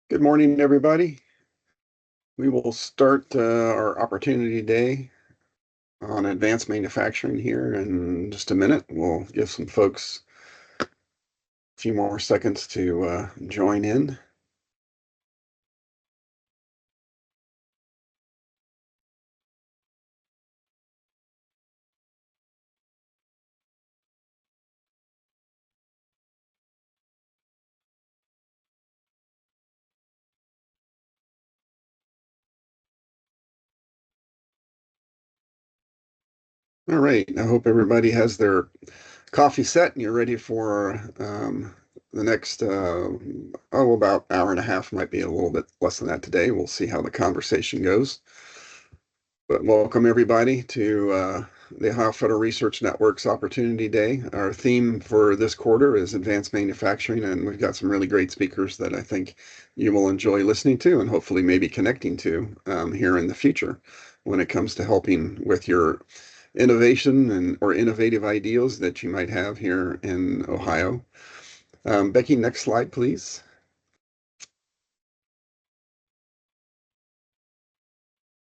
Good morning, everybody. We will start our Opportunity Day on advanced manufacturing here in just a minute. We'll give some folks a few more seconds to join in. All right. I hope everybody has their coffee set and you're ready for the next, about hour and a half, might be a little bit less than that today. We'll see how the conversation goes. But welcome everybody to the Ohio Federal Research Network's Opportunity Day. Our theme for this quarter is advanced manufacturing, and we've got some really great speakers that I think you will enjoy listening to and hopefully maybe connecting to here in the future when it comes to helping with your innovation or innovative ideas that you might have here in Ohio. Becky, next slide, please.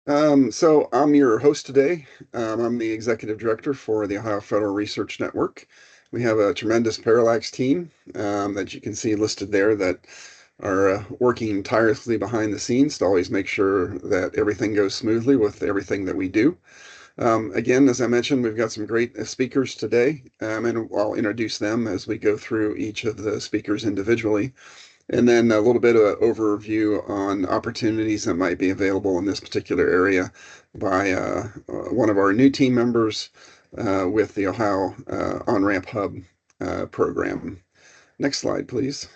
So I'm your host today. I'm the executive director for the Ohio Federal Research Network. We have a tremendous Parallax team that you can see listed there that are working tirelessly behind the scenes to always make sure that everything goes smoothly with everything that we do. Again, as I mentioned, we've got some great speakers today, and I'll introduce them as we go through each of the speakers individually. And then a little bit of an overview on opportunities that might be available in this particular area by one of our new team members with the Ohio On-Ramp Hub program. Next slide, please.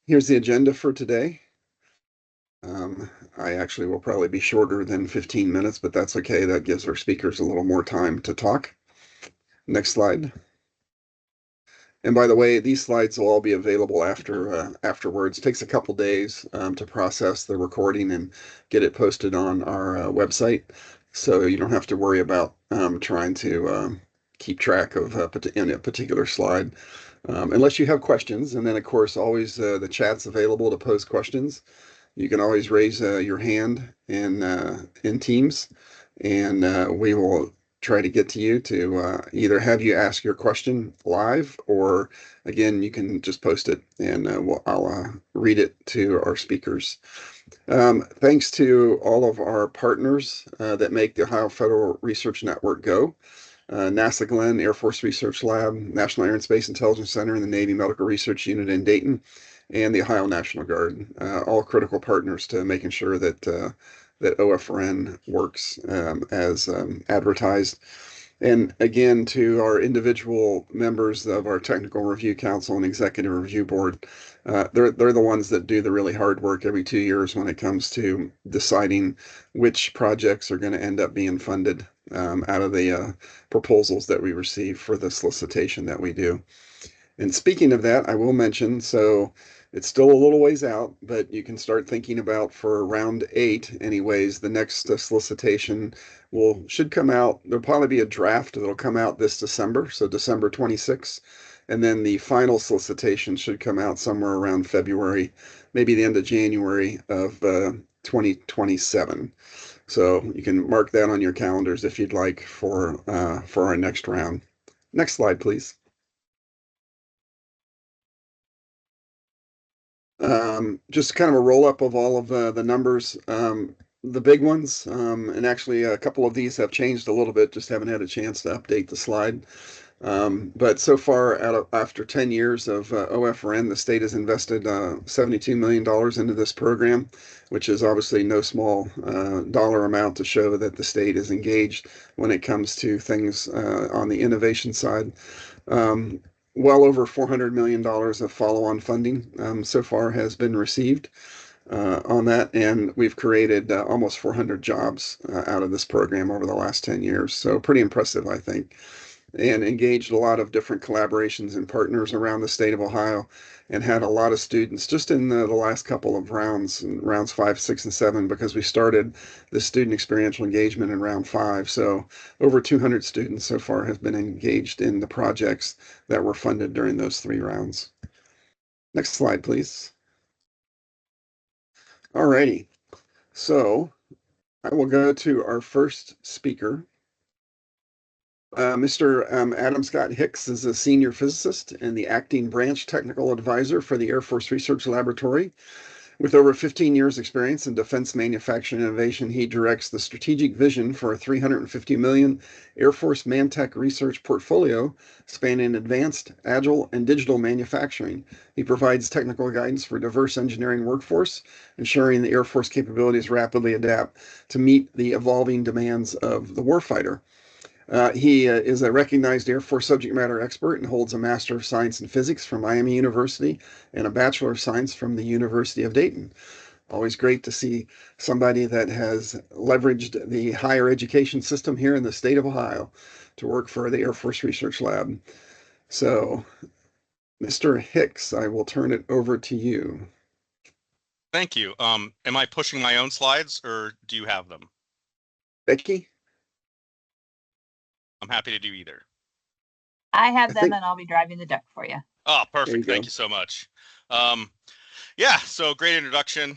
Here's the agenda for today. I actually will probably be shorter than 15 minutes, but that's okay. That gives our speakers a little more time to talk. Next slide. And by the way, these slides will all be available afterwards. It takes a couple days to process the recording and get it posted on our website, so you don't have to worry about trying to keep track of in a particular slide, unless you have questions. And then, of course, always the chat's available to pose questions. You can always raise your hand in Teams, and we will try to get to you to either have you ask your question live, or again, you can just post it and I'll read it to our speakers. Thanks to all of our partners that make the Ohio Federal Research Network go. NASA Glenn Air Force Research Lab, National Air and Space Intelligence Center, and the Navy Medical Research Unit in Dayton, and the Ohio National Guard, all critical partners to making sure that that OFRN works as advertised. And again, to our individual members of our Technical Review Council and Executive Review Board, they're the ones that do the really hard work every 2 years when it comes to deciding which projects are going to end up being funded out of the proposals that we receive for the solicitation that we do. And speaking of that, I will mention, so it's still a little ways out, but you can start thinking about for round 8 anyways, the next solicitation should come out. There'll probably be a draft that'll come out this December, so December 26th. And then the final solicitation should come out somewhere around February, maybe the end of January of 2027. So you can mark that on your calendars if you'd like for our next round. Next slide, please. Just kind of a roll up of all of the numbers, the big ones, and actually a couple of these have changed a little bit, just haven't had a chance to update the slide. But so far, after 10 years of OFRN, the state has invested $72 million into this program, which is obviously no small dollar amount to show that the state is engaged when it comes to things on the innovation side. Well over $400 million of follow-on funding so far has been received on that, and we've created almost 400 jobs out of this program over the last 10 years. So pretty impressive, I think, and engaged a lot of different collaborations and partners around the state of Ohio, and had a lot of students just in the last couple of rounds 5, 6, and 7, because we started the student experiential engagement in round 5. So over 200 students so far have been engaged in the projects that were funded during those 3 rounds. Next slide, please. All righty. So I will go to our first speaker. Mr. Adam Scott Hicks is a senior physicist and the acting branch technical advisor for the Air Force Research Laboratory. With over 15 years experience in defense manufacturing innovation, he directs the strategic vision for a $350 million Air Force Mantech research portfolio spanning advanced, agile, and digital manufacturing. He provides technical guidance for diverse engineering workforce, ensuring the Air Force capabilities rapidly adapt to meet the evolving demands of the warfighter. He is a recognized Air Force subject matter expert and holds a Master of Science in Physics from Miami University and a Bachelor of Science from the University of Dayton. Always great to see somebody that has leveraged the higher education system here in the state of Ohio to work for the Air Force Research Lab. So, Mr. Hicks, I will turn it over to you. Thank you. Am I pushing my own slides or do you have them? Becky? I'm happy to do either. I have them and I'll be driving the deck for you. Oh, perfect. Thank you so much. Yeah, so great introduction.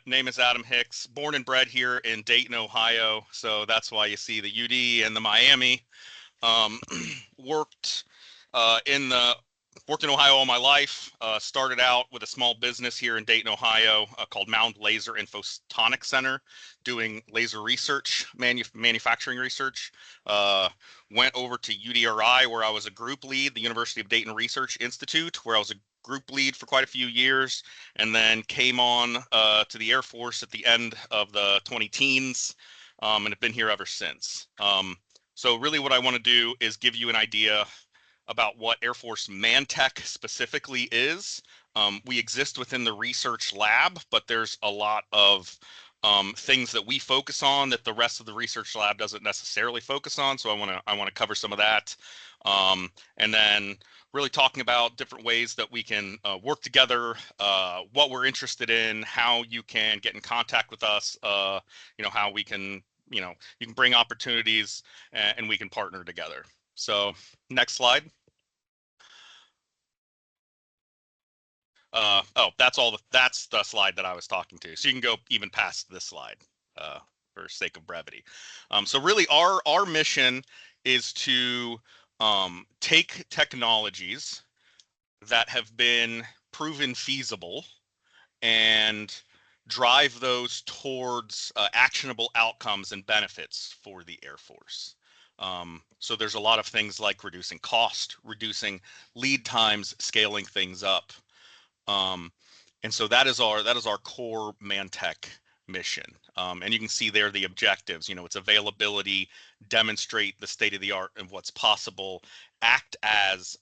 Name is Adam Hicks, born and bred here in Dayton, Ohio. So that's why you see the UD and the Miami. Worked in Ohio all my life. Started out with a small business here in Dayton, Ohio, called Mound Laser and Photonic Center, doing laser research, manufacturing research. Went over to UDRI, where I was a group lead, the University of Dayton Research Institute, where I was a group lead for quite a few years, and then came on to the Air Force at the end of the 20-teens, and have been here ever since. So really what I want to do is give you an idea about what Air Force Mantech specifically is. We exist within the research lab, but there's a lot of things that we focus on that the rest of the research lab doesn't necessarily focus on. So I want to cover some of that, and then really talking about different ways that we can work together, what we're interested in, how you can get in contact with us, how we can, you can bring opportunities and we can partner together. So next slide. Oh, that's the slide that I was talking to. So you can go even past this slide for sake of brevity. So really our mission is to take technologies that have been proven feasible and drive those towards actionable outcomes and benefits for the Air Force. So there's a lot of things like reducing cost, reducing lead times, scaling things up. And so that is our core Mantech mission. And you can see there the objectives. It's availability, demonstrate the state of the art of what's possible, act as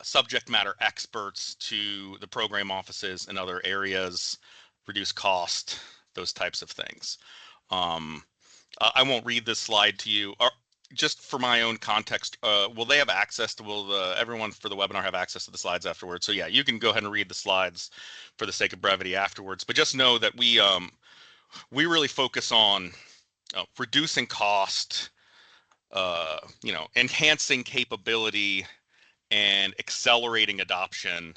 subject matter experts to the program offices and other areas, reduce cost, those types of things. I won't read this slide to you. Just for my own context, will they have access to, everyone for the webinar have access to the slides afterwards? So yeah, you can go ahead and read the slides for the sake of brevity afterwards, but just know that we really focus on reducing cost, enhancing capability and accelerating adoption.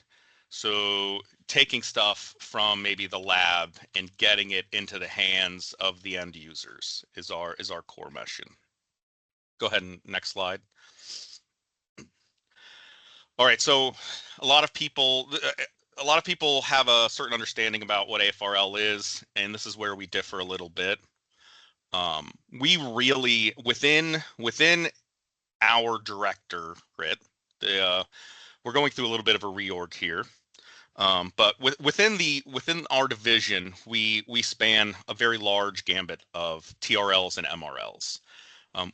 So taking stuff from maybe the lab and getting it into the hands of the end users is our core mission. Go ahead and next slide. All right, so a lot of people have a certain understanding about what AFRL is, and this is where we differ a little bit. We really within our directorate, we're going through a little bit of a reorg here. But within our division, we span a very large gambit of TRLs and MRLs.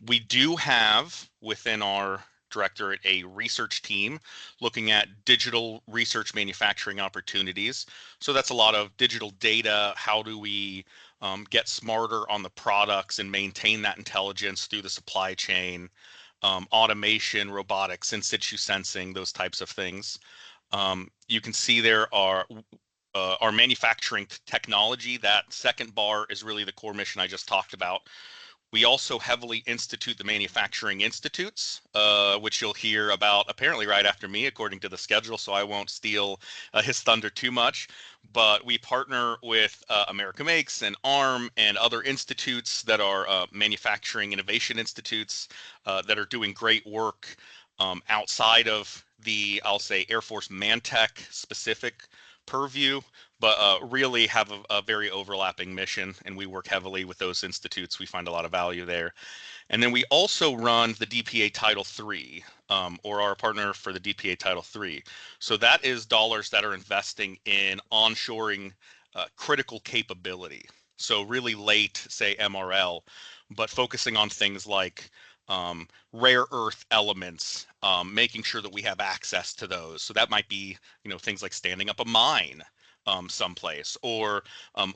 We do have within our directorate a research team looking at digital research manufacturing opportunities. So that's a lot of digital data. How do we get smarter on the products and maintain that intelligence through the supply chain, automation, robotics, in situ sensing, those types of things. You can see there are our manufacturing technology. That second bar is really the core mission I just talked about. We also heavily institute the manufacturing institutes, which you'll hear about apparently right after me, according to the schedule, so I won't steal his thunder too much. But we partner with America Makes and ARM and other institutes that are manufacturing innovation institutes that are doing great work outside of the, I'll say, Air Force Mantech specific purview, but really have a very overlapping mission, and we work heavily with those institutes. We find a lot of value there. And then we also run the DPA Title III, or our partner for the DPA Title III. So that is dollars that are investing in onshoring critical capability. So really late, say, MRL, but focusing on things like rare earth elements, making sure that we have access to those. So that might be, things like standing up a mine someplace, or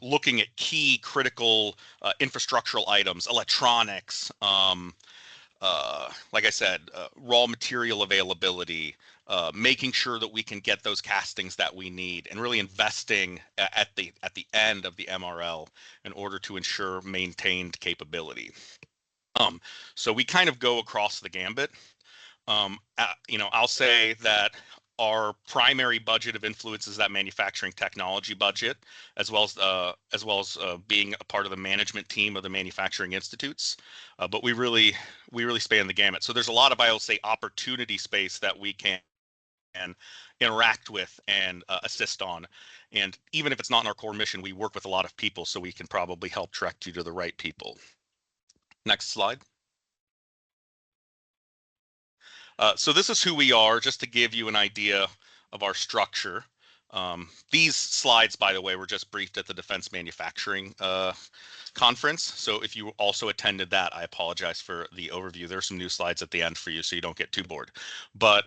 looking at key critical infrastructural items, electronics, like I said, raw material availability, making sure that we can get those castings that we need, and really investing at the end of the MRL in order to ensure maintained capability. So we kind of go across the gambit. I'll say that our primary budget of influence is that manufacturing technology budget, as well as being a part of the management team of the manufacturing institutes. But we really span the gamut. So there's a lot of, I'll say, opportunity space that we can interact with and assist on. And even if it's not in our core mission, we work with a lot of people, so we can probably help direct you to the right people. Next slide. So this is who we are, just to give you an idea of our structure. These slides, by the way, were just briefed at the Defense Manufacturing Conference. So if you also attended that, I apologize for the overview. There are some new slides at the end for you, so you don't get too bored. But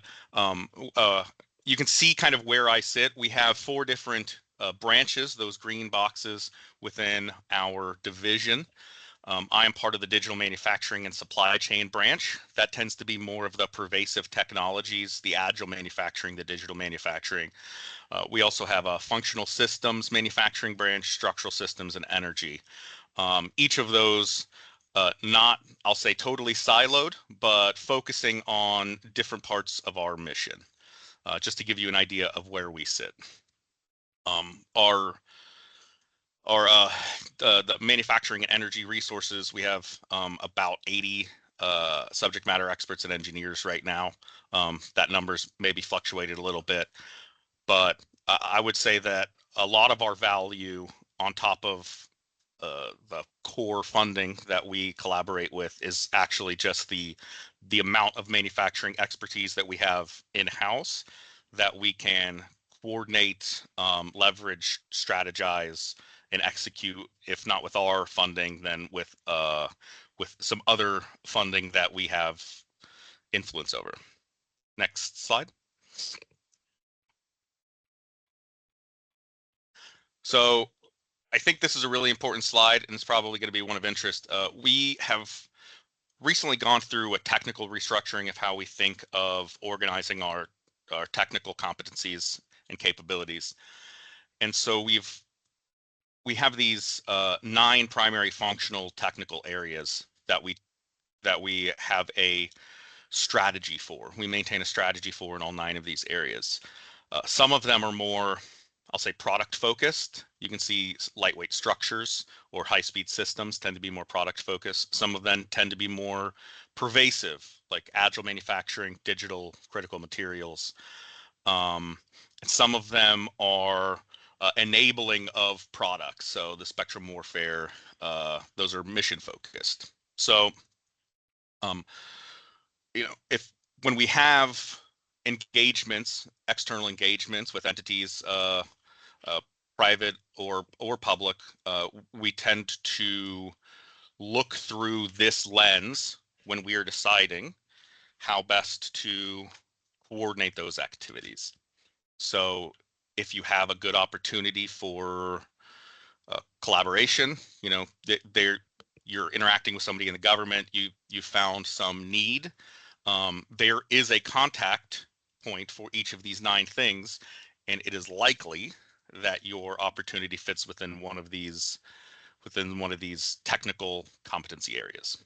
you can see kind of where I sit. We have 4 different branches, those green boxes within our division. I am part of the digital manufacturing and supply chain branch. That tends to be more of the pervasive technologies, the agile manufacturing, the digital manufacturing. We also have a functional systems manufacturing branch, structural systems, and energy. Each of those not, I'll say, totally siloed, but focusing on different parts of our mission, just to give you an idea of where we sit. The manufacturing and energy resources, we have about 80 subject matter experts and engineers right now. That number's maybe fluctuated a little bit, but I would say that a lot of our value, on top of the core funding that we collaborate with, is actually just the amount of manufacturing expertise that we have in-house that we can coordinate, leverage, strategize, and execute, if not with our funding, then with some other funding that we have influence over. Next slide. So I think this is a really important slide, and it's probably going to be one of interest. We have recently gone through a technical restructuring of how we think of organizing our technical competencies and capabilities. And so we have these 9 primary functional technical areas that we have a strategy for. We maintain a strategy for in all 9 of these areas. Some of them are more, I'll say, product focused. You can see lightweight structures or high-speed systems tend to be more product focused. Some of them tend to be more pervasive, like agile manufacturing, digital, critical materials. And some of them are enabling of products. So the spectrum warfare, those are mission focused. So, when we have engagements, external engagements with entities, private or public, we tend to look through this lens when we are deciding how best to coordinate those activities. So if you have a good opportunity for collaboration, you're interacting with somebody in the government, you found some need, there is a contact point for each of these 9 things, and it is likely that your opportunity fits within one of these within one of these technical competency areas.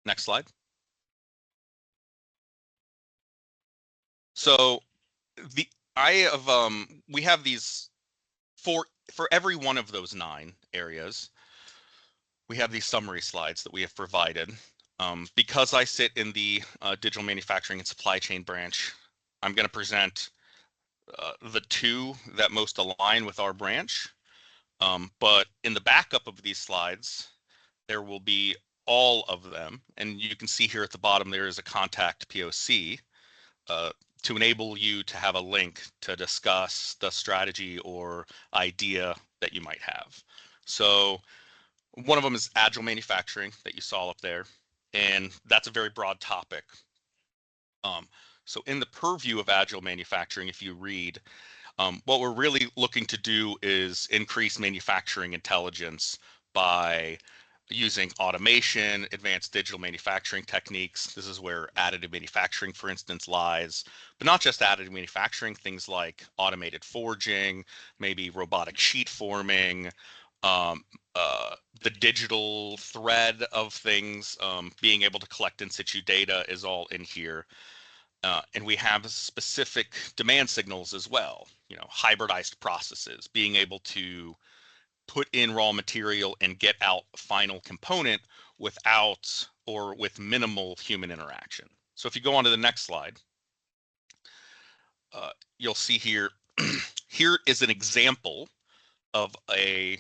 Next slide. So we have these for every one of those 9 areas. We have these summary slides that we have provided. Because I sit in the digital manufacturing and supply chain branch, I'm going to present the 2 that most align with our branch. But in the backup of these slides, there will be all of them. And you can see here at the bottom, there is a contact POC to enable you to have a link to discuss the strategy or idea that you might have. So one of them is agile manufacturing that you saw up there. And that's a very broad topic. So in the purview of agile manufacturing, if you read, what we're really looking to do is increase manufacturing intelligence by using automation, advanced digital manufacturing techniques. This is where additive manufacturing, for instance, lies, but not just additive manufacturing, things like automated forging, maybe robotic sheet forming, the digital thread of things, being able to collect in situ data is all in here. And we have specific demand signals as well, hybridized processes, being able to put in raw material and get out final component without or with minimal human interaction. So if you go on to the next slide, you'll see here, here is an example of a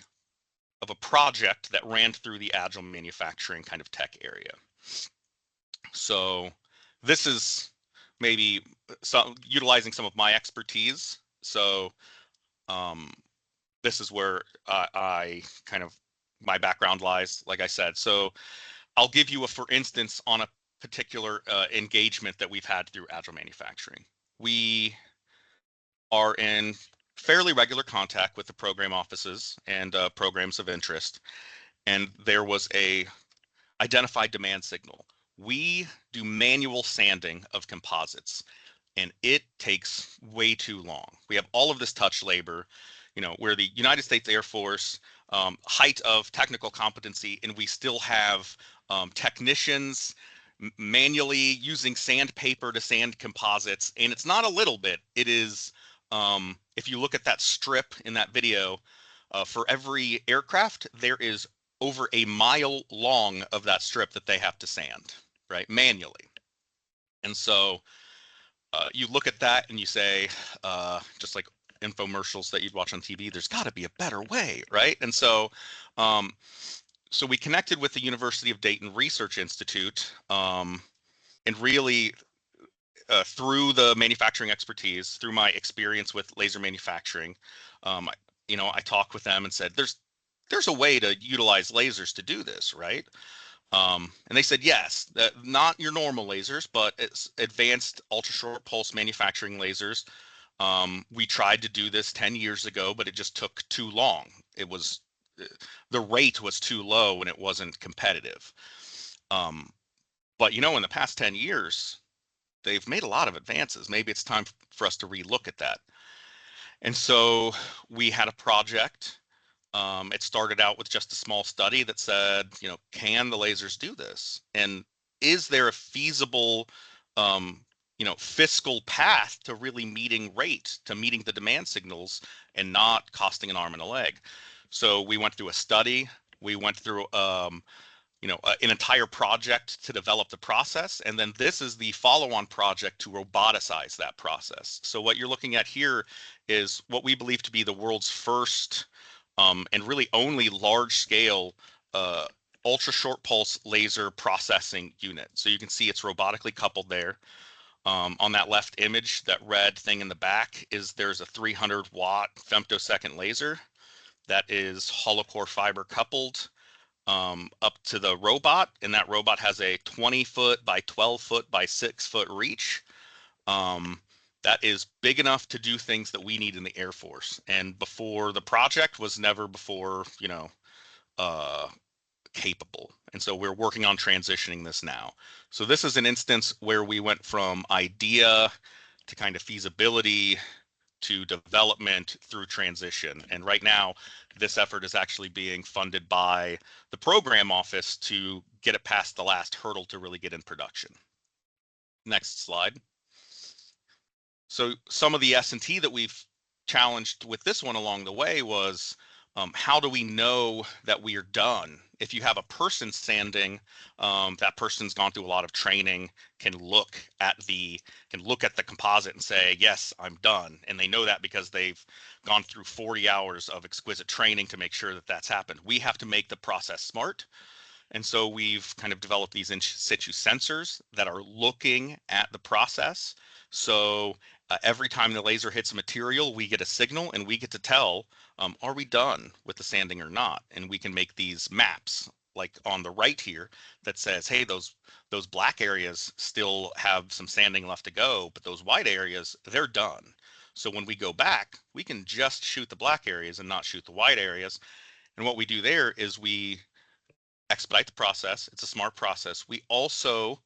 project that ran through the agile manufacturing kind of tech area. So this is maybe utilizing some of my expertise. So this is where my background lies, like I said. So I'll give you for instance, on a particular engagement that we've had through agile manufacturing. We are in fairly regular contact with the program offices and programs of interest. And there was a identified demand signal. We do manual sanding of composites, and it takes way too long. We have all of this touch labor, where the United States Air Force, height of technical competency, and we still have technicians manually using sandpaper to sand composites. And it's not a little bit, it is, if you look at that strip in that video, for every aircraft, there is over a mile long of that strip that they have to sand, right, manually. And so you look at that and you say, just like infomercials that you'd watch on TV, there's got to be a better way, right? And so, so we connected with the University of Dayton Research Institute, and really through the manufacturing expertise, through my experience with laser manufacturing, I talked with them and said, there's a way to utilize lasers to do this, right? And they said, yes, not your normal lasers, but it's advanced ultra short pulse manufacturing lasers. We tried to do this 10 years ago, but it just took too long. The rate was too low and it wasn't competitive. But in the past 10 years, they've made a lot of advances. Maybe it's time for us to relook at that. And so we had a project. It started out with just a small study that said, can the lasers do this? And is there a feasible, fiscal path to really meeting rate, to meeting the demand signals and not costing an arm and a leg? So we went through a study. We went through, an entire project to develop the process. And then this is the follow-on project to roboticize that process. So what you're looking at here is what we believe to be the world's first and really only large-scale ultra short pulse laser processing unit. So you can see it's robotically coupled there. On that left image, that red thing in the back there's a 300-watt femtosecond laser that is hollow core fiber coupled up to the robot, and that robot has a 20-foot by 12-foot by 6-foot reach. That is big enough to do things that we need in the Air Force. And before the project was never before, capable. And so we're working on transitioning this now. So this is an instance where we went from idea to kind of feasibility to development through transition. And right now, this effort is actually being funded by the program office to get it past the last hurdle to really get in production. Next slide. So some of the S&T that we've challenged with this one along the way was, how do we know that we are done? If you have a person sanding, that person's gone through a lot of training, can look at the composite and say, yes, I'm done. And they know that because they've gone through 40 hours of exquisite training to make sure that that's happened. We have to make the process smart. And so we've kind of developed these in situ sensors that are looking at the process. So every time the laser hits a material, we get a signal and we get to tell, are we done with the sanding or not? And we can make these maps like on the right here that says, hey, those black areas still have some sanding left to go, but those white areas, they're done. So when we go back, we can just shoot the black areas and not shoot the white areas. And what we do there is we expedite the process. It's a smart process. We also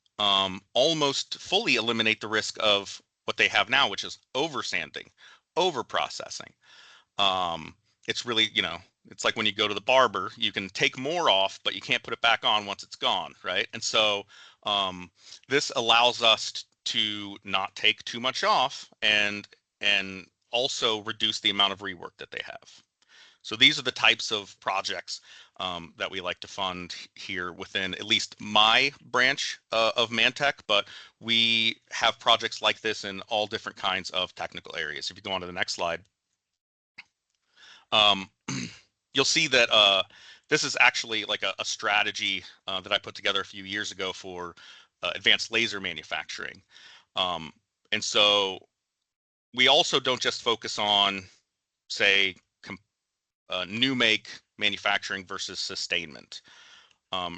almost fully eliminate the risk of what they have now, which is over sanding, over processing. It's really, it's like when you go to the barber, you can take more off, but you can't put it back on once it's gone, right? And so this allows us to not take too much off and also reduce the amount of rework that they have. So these are the types of projects that we like to fund here within at least my branch of Mantech, but we have projects like this in all different kinds of technical areas. If you go on to the next slide, you'll see that this is actually like a strategy that I put together a few years ago for advanced laser manufacturing. And so we also don't just focus on, say, new make manufacturing versus sustainment.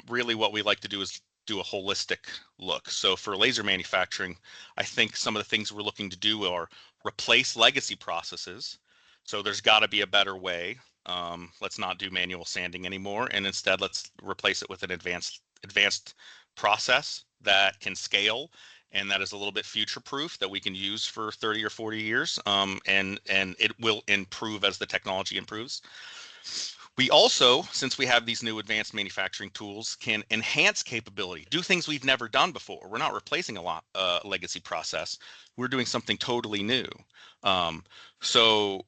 Really what we like to do is do a holistic look. So for laser manufacturing, I think some of the things we're looking to do are replace legacy processes. So there's got to be a better way. Let's not do manual sanding anymore, and instead let's replace it with an advanced process that can scale and that is a little bit future proof that we can use for 30 or 40 years, and it will improve as the technology improves. We also, since we have these new advanced manufacturing tools, can enhance capability, do things we've never done before. We're not replacing a legacy process. We're doing something totally new. So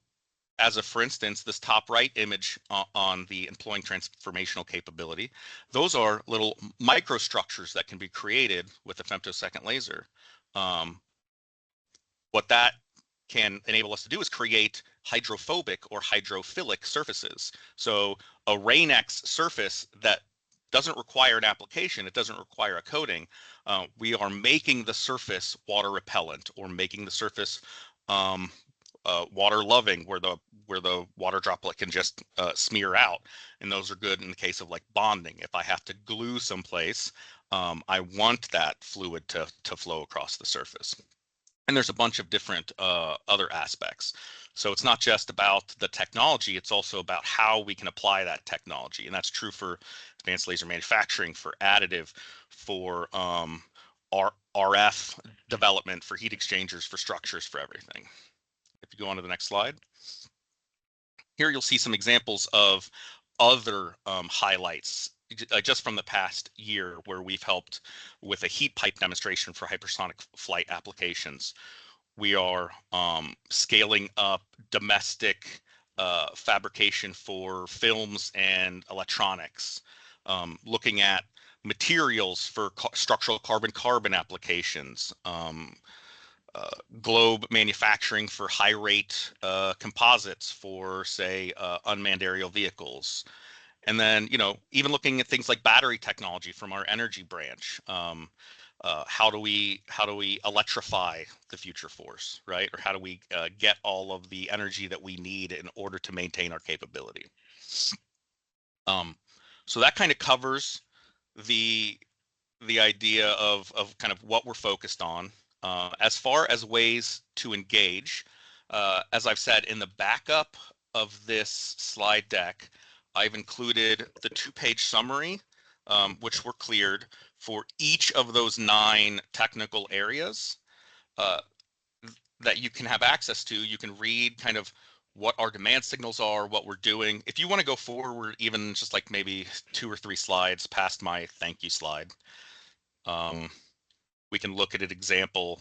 for instance, this top right image on the employing transformational capability, those are little microstructures that can be created with a femtosecond laser. What that can enable us to do is create hydrophobic or hydrophilic surfaces. So a Rain-X surface that doesn't require an application, it doesn't require a coating. We are making the surface water repellent or making the surface water loving, where the water droplet can just smear out, and those are good in the case of like bonding. If I have to glue someplace, I want that fluid to flow across the surface. And there's a bunch of different other aspects. So it's not just about the technology, it's also about how we can apply that technology. And that's true for advanced laser manufacturing, for additive, for RF development, for heat exchangers, for structures, for everything. If you go on to the next slide. Here you'll see some examples of other highlights just from the past year where we've helped with a heat pipe demonstration for hypersonic flight applications. We are scaling up domestic fabrication for films and electronics, looking at materials for structural carbon-carbon applications, globe manufacturing for high rate composites for, say, unmanned aerial vehicles. And then, even looking at things like battery technology from our energy branch. How do we electrify the future force, right? Or how do we get all of the energy that we need in order to maintain our capability? So that kind of covers the idea of kind of what we're focused on. As far as ways to engage, as I've said, in the backup of this slide deck, I've included the 2-page summary, which were cleared for each of those 9 technical areas. that you can have access to. You can read kind of what our demand signals are, what we're doing. If you want to go forward, even just like maybe 2 or 3 slides past my thank you slide, we can look at an example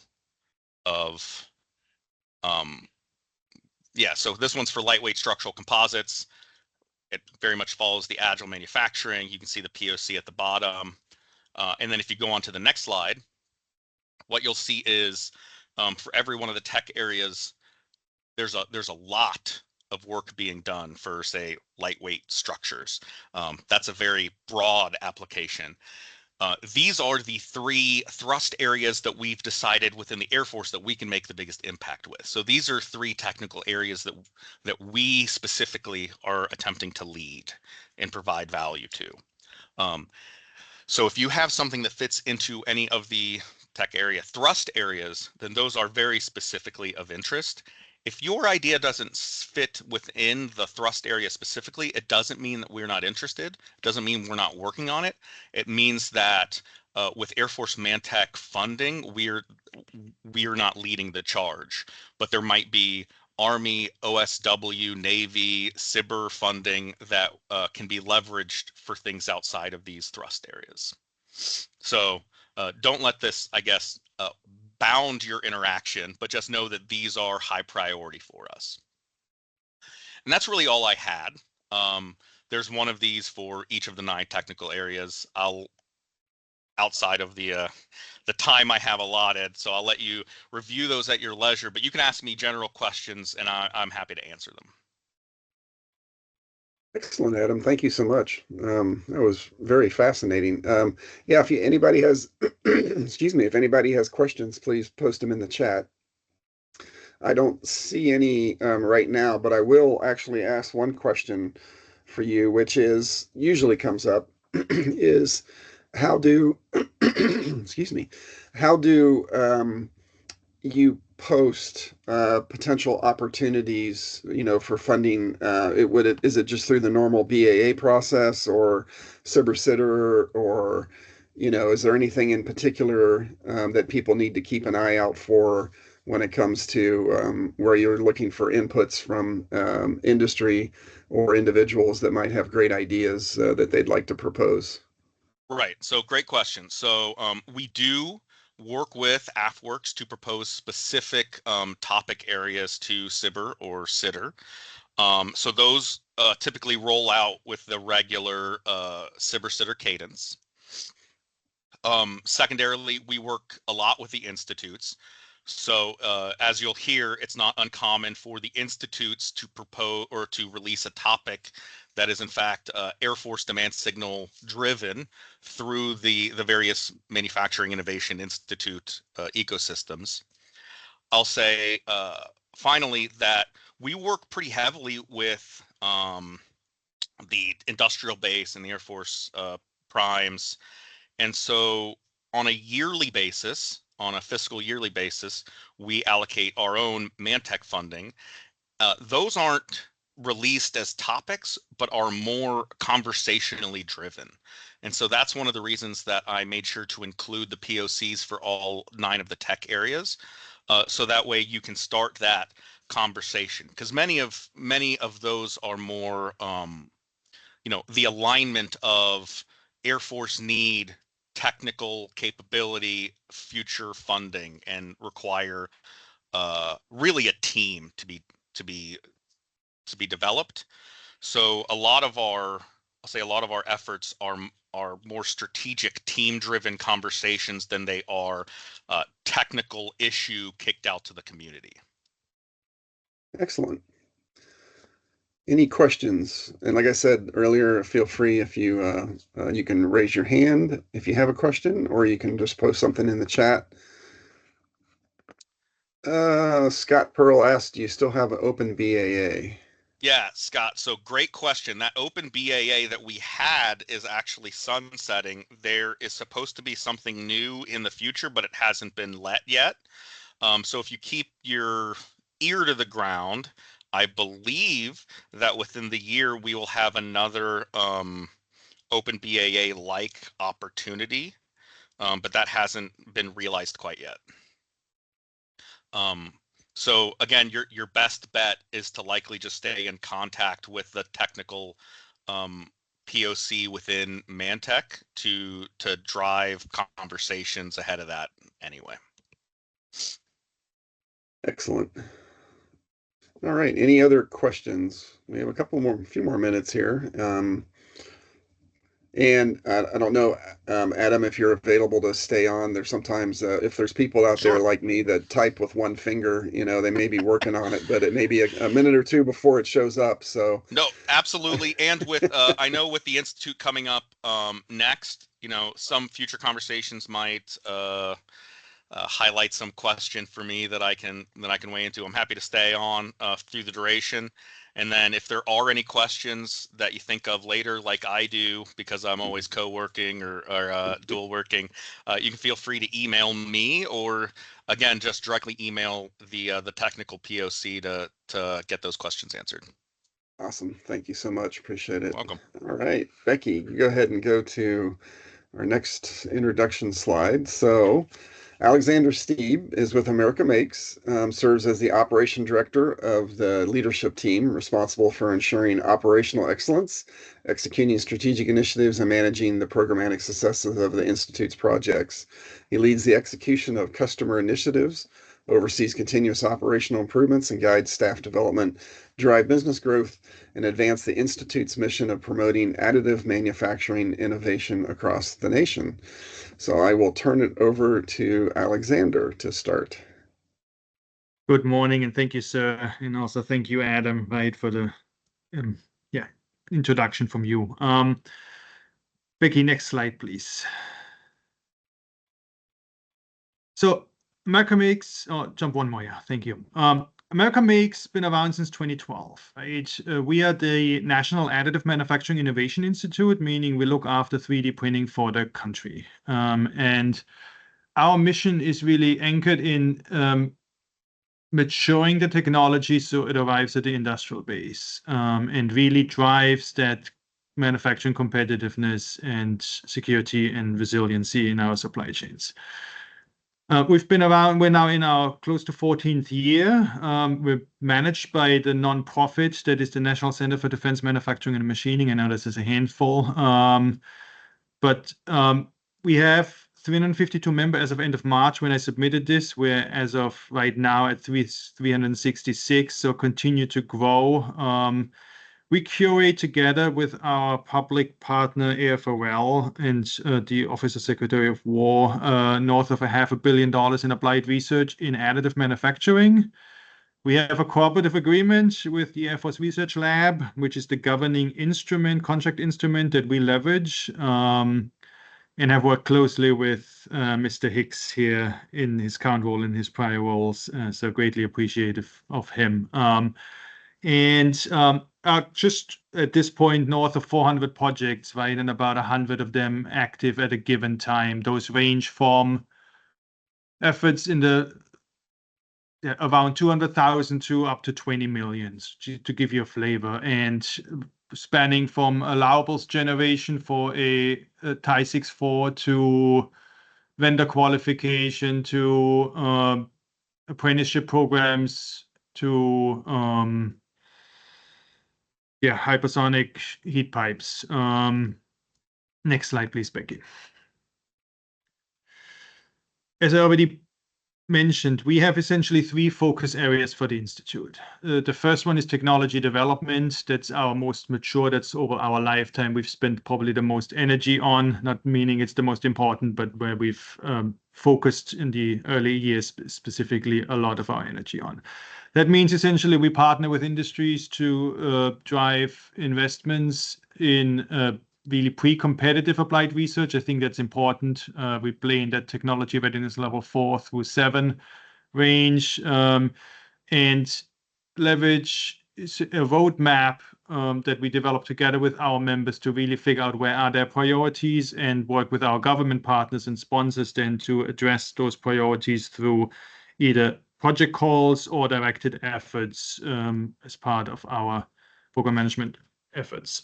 of, yeah, so this one's for lightweight structural composites. It very much follows the agile manufacturing. You can see the POC at the bottom. And then if you go on to the next slide, what you'll see is for every one of the tech areas, there's a lot of work being done for, say, lightweight structures. That's a very broad application. These are the 3 thrust areas that we've decided within the Air Force that we can make the biggest impact with. So these are 3 technical areas that we specifically are attempting to lead and provide value to. So if you have something that fits into any of the tech area thrust areas, then those are very specifically of interest. If your idea doesn't fit within the thrust area specifically, it doesn't mean that we're not interested. It doesn't mean we're not working on it. It means that with Air Force Mantech funding, we're not leading the charge, but there might be Army, OSW, Navy, SBIR funding that can be leveraged for things outside of these thrust areas. So don't let this, I guess, bound your interaction, but just know that these are high priority for us. And that's really all I had. There's one of these for each of the 9 technical areas. Outside of the time I have allotted, so I'll let you review those at your leisure, but you can ask me general questions and I'm happy to answer them. Excellent, Adam. Thank you so much. That was very fascinating. Yeah, if anybody has, excuse me, if anybody has questions, please post them in the chat. I don't see any right now, but I will actually ask one question for you, which is usually comes up, is how do, excuse me, how do you post potential opportunities, for funding? Is it just through the normal BAA process or SBIR, or, is there anything in particular that people need to keep an eye out for when it comes to where you're looking for inputs from industry or individuals that might have great ideas that they'd like to propose? Right. So great question. So we do work with AFWorks to propose specific topic areas to SBIR or SITR. So those typically roll out with the regular SBIR-SITR cadence. Secondarily, we work a lot with the institutes. So as you'll hear, it's not uncommon for the institutes to propose or to release a topic that is in fact Air Force demand signal driven through the various Manufacturing Innovation Institute ecosystems. I'll say finally that we work pretty heavily with the industrial base and the Air Force primes. And so on a yearly basis, on a fiscal yearly basis, we allocate our own Mantech funding. Those aren't released as topics, but are more conversationally driven. And so that's one of the reasons that I made sure to include the POCs for all 9 of the tech areas. So that way you can start that conversation, because many of those are more, the alignment of Air Force need, technical capability, future funding, and require really a team to be developed. So a lot of our efforts are more strategic, team-driven conversations than they are technical issue kicked out to the community. Excellent. Any questions? And like I said earlier, feel free if you can raise your hand if you have a question, or you can just post something in the chat. Scott Pearl asked, do you still have an open BAA? Yeah, Scott. So great question. That open BAA that we had is actually sunsetting. There is supposed to be something new in the future, but it hasn't been let yet. So if you keep your ear to the ground, I believe that within the year we will have another open BAA-like opportunity, but that hasn't been realized quite yet. So again, your best bet is to likely just stay in contact with the technical POC within Mantech to drive conversations ahead of that anyway. Excellent. All right. Any other questions? We have a few more minutes here. And I don't know, Adam, if you're available to stay on. There's sometimes, if there's people out there Sure. like me that type with one finger, they may be working on it, but it may be a minute or two before it shows up. So no, absolutely. And with I know with the Institute coming up next, some future conversations might highlight some question for me that I can weigh into. I'm happy to stay on through the duration. And then if there are any questions that you think of later, like I do, because I'm always co-working or dual working, you can feel free to email me, or again, just directly email the technical POC to get those questions answered. awesome. Thank you so much. Appreciate it. Welcome. All right, Becky, you go ahead and go to our next introduction slide. So Alexander Steeb is with America Makes, serves as the operation director of the leadership team responsible for ensuring operational excellence, executing strategic initiatives, and managing the programmatic successes of the Institute's projects. He leads the execution of customer initiatives, oversees continuous operational improvements, and guides staff development, drive business growth, and advance the Institute's mission of promoting additive manufacturing innovation across the nation. So I will turn it over to Alexander to start. Good morning, and thank you, sir. And also thank you, Adam, right, for the introduction from you. Becky, next slide, please. So America Makes, jump one more, yeah, thank you. America Makes been around since 2012, right? We are the National Additive Manufacturing Innovation Institute, meaning we look after 3D printing for the country. And our mission is really anchored in maturing the technology so it arrives at the industrial base and really drives that manufacturing competitiveness and security and resiliency in our supply chains. We've been around, we're now in our close to 14th year. We're managed by the nonprofit that is the National Center for Defense Manufacturing and Machining. I know this is a handful, but we have 352 members as of end of March when I submitted this. We're as of right now at 366, so continue to grow. We curate together with our public partner AFRL and the Office of Secretary of War north of $500 million in applied research in additive manufacturing. We have a cooperative agreement with the Air Force Research Lab, which is the governing instrument, contract instrument that we leverage, and have worked closely with Mr. Hicks here in his current role and his prior roles, so greatly appreciative of him. Just at this point, north of 400 projects, right, and about 100 of them active at a given time. Those range from efforts in the around 200,000 to up to 20 million, to give you a flavor, and spanning from allowables generation for a Type 64 to vendor qualification to apprenticeship programs to hypersonic heat pipes. Next slide, please, Becky. As I already mentioned, we have essentially 3 focus areas for the Institute. The first one is technology development. That's our most mature. That's over our lifetime. We've spent probably the most energy on, not meaning it's the most important, but where we've focused in the early years, specifically a lot of our energy on. That means essentially we partner with industries to drive investments in really pre-competitive applied research. I think that's important. We play in that technology readiness level 4 through 7 range, and leverage a roadmap that we develop together with our members to really figure out where are their priorities and work with our government partners and sponsors then to address those priorities through either project calls or directed efforts as part of our program management efforts.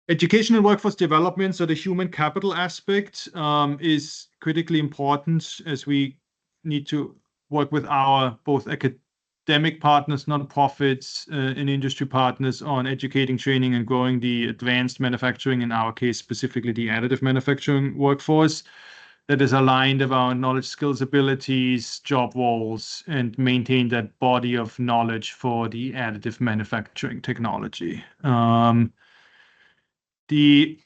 Education and workforce development, so the human capital aspect is critically important as we need to work with our both academic partners, nonprofits, and industry partners on educating, training, and growing the advanced manufacturing, in our case, specifically the additive manufacturing workforce that is aligned with our knowledge, skills, abilities, job roles, and maintain that body of knowledge for the additive manufacturing technology. The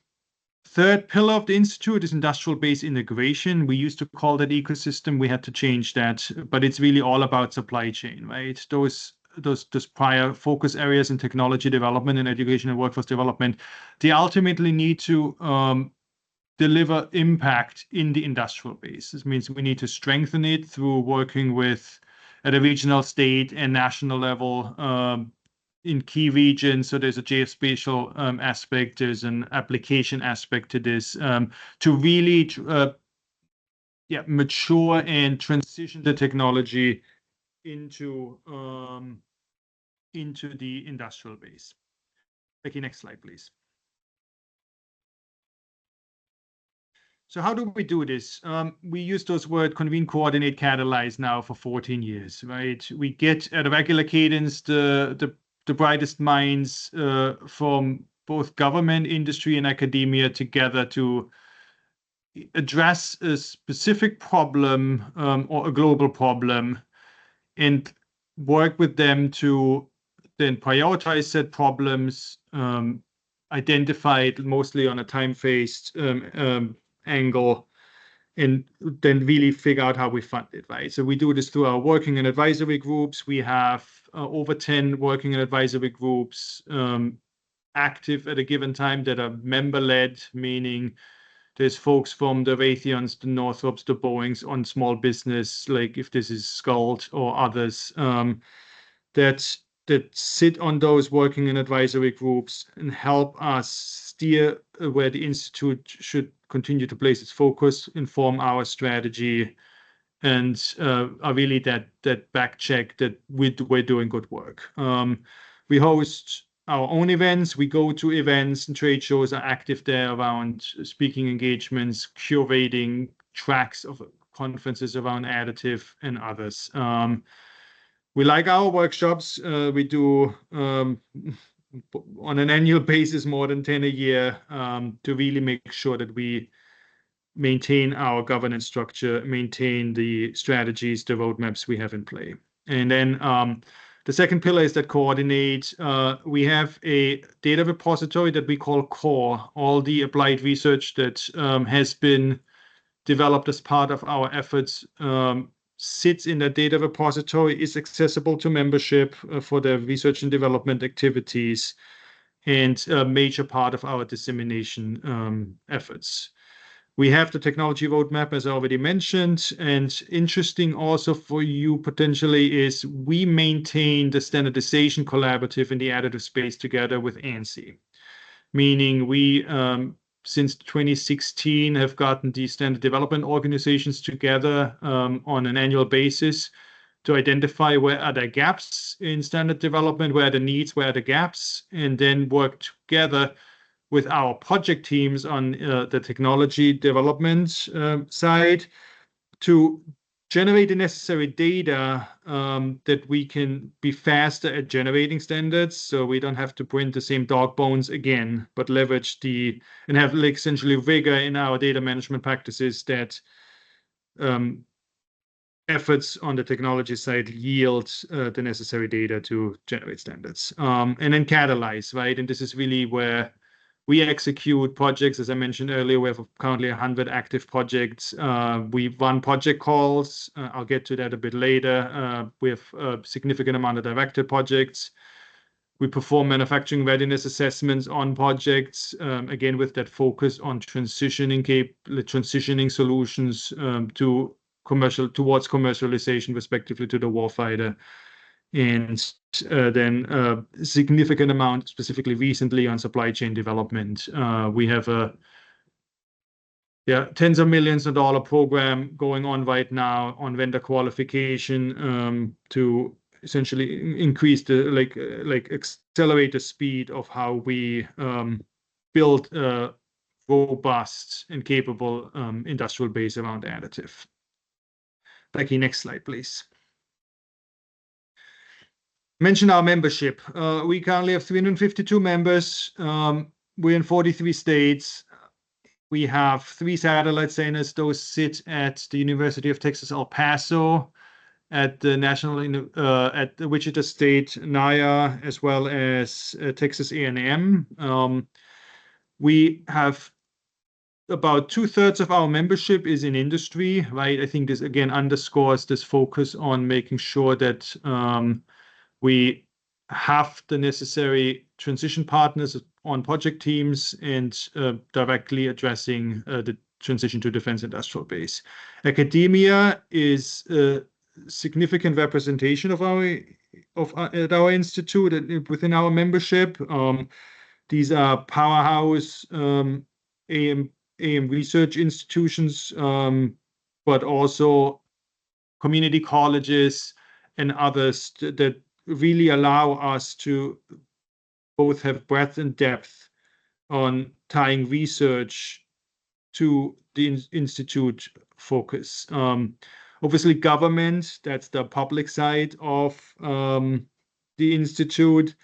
third pillar of the Institute is industrial base integration. We used to call that ecosystem. We had to change that, but it's really all about supply chain, right? Those prior focus areas in technology development and education and workforce development, they ultimately need to deliver impact in the industrial base. This means we need to strengthen it through working with at a regional, state, and national level in key regions. So there's a geospatial aspect, there's an application aspect to this to really mature and transition the technology into the industrial base. Okay, next slide, please. So how do we do this? We use those words convene, coordinate, catalyze now for 14 years, right? We get at a regular cadence the brightest minds from both government, industry, and academia together to address a specific problem or a global problem and work with them to then prioritize said problems, identified mostly on a time-phased angle, and then really figure out how we fund it, right? So we do this through our working and advisory groups. We have over 10 working and advisory groups active at a given time that are member-led, meaning there's folks from the Raytheons, the Northrops, the Boeings on small business, like if this is Skuld or others, that sit on those working and advisory groups and help us steer where the Institute should continue to place its focus, inform our strategy, and are really that back check that we're doing good work. We host our own events. We go to events and trade shows, are active there around speaking engagements, curating tracks of conferences around additive and others. We like our workshops. We do on an annual basis more than 10 a year to really make sure that we maintain our governance structure, maintain the strategies, the roadmaps we have in play. And then the second pillar is that coordinate. We have a data repository that we call CORE. All the applied research that has been developed as part of our efforts sits in the data repository, is accessible to membership for the research and development activities, and a major part of our dissemination efforts. We have the technology roadmap, as I already mentioned, and interesting also for you potentially is we maintain the standardization collaborative in the additive space together with ANSI, meaning we since 2016 have gotten the standard development organizations together on an annual basis to identify where are there gaps in standard development, where are the needs, where are the gaps, and then work together with our project teams on the technology development side to generate the necessary data that we can be faster at generating standards, so we don't have to print the same dog bones again, but leverage and have like essentially rigor in our data management practices that efforts on the technology side yield the necessary data to generate standards. And then catalyze, right? And this is really where we execute projects. As I mentioned earlier, we have currently 100 active projects. We run project calls. I'll get to that a bit later. We have a significant amount of directed projects. We perform manufacturing readiness assessments on projects, again, with that focus on transitioning solutions towards commercialization, respectively, to the warfighter. And then a significant amount, specifically recently, on supply chain development. We have a tens of millions of dollar program going on right now on vendor qualification to essentially increase accelerate the speed of how we build a robust and capable industrial base around additive. Becky, next slide, please. Mention our membership. We currently have 352 members. We're in 43 states. We have 3 satellite centers. Those sit at the University of Texas, El Paso, at the at the Wichita State NIA, as well as Texas A&M. We have about 2/3 of our membership is in industry, right? I think this again underscores this focus on making sure that we have the necessary transition partners on project teams and directly addressing the transition to defense industrial base. Academia is a significant representation of at our institute and within our membership. These are powerhouse AM research institutions, but also community colleges and others that really allow us to both have breadth and depth on tying research to the institute focus. Obviously, government, that's the public side of the institute,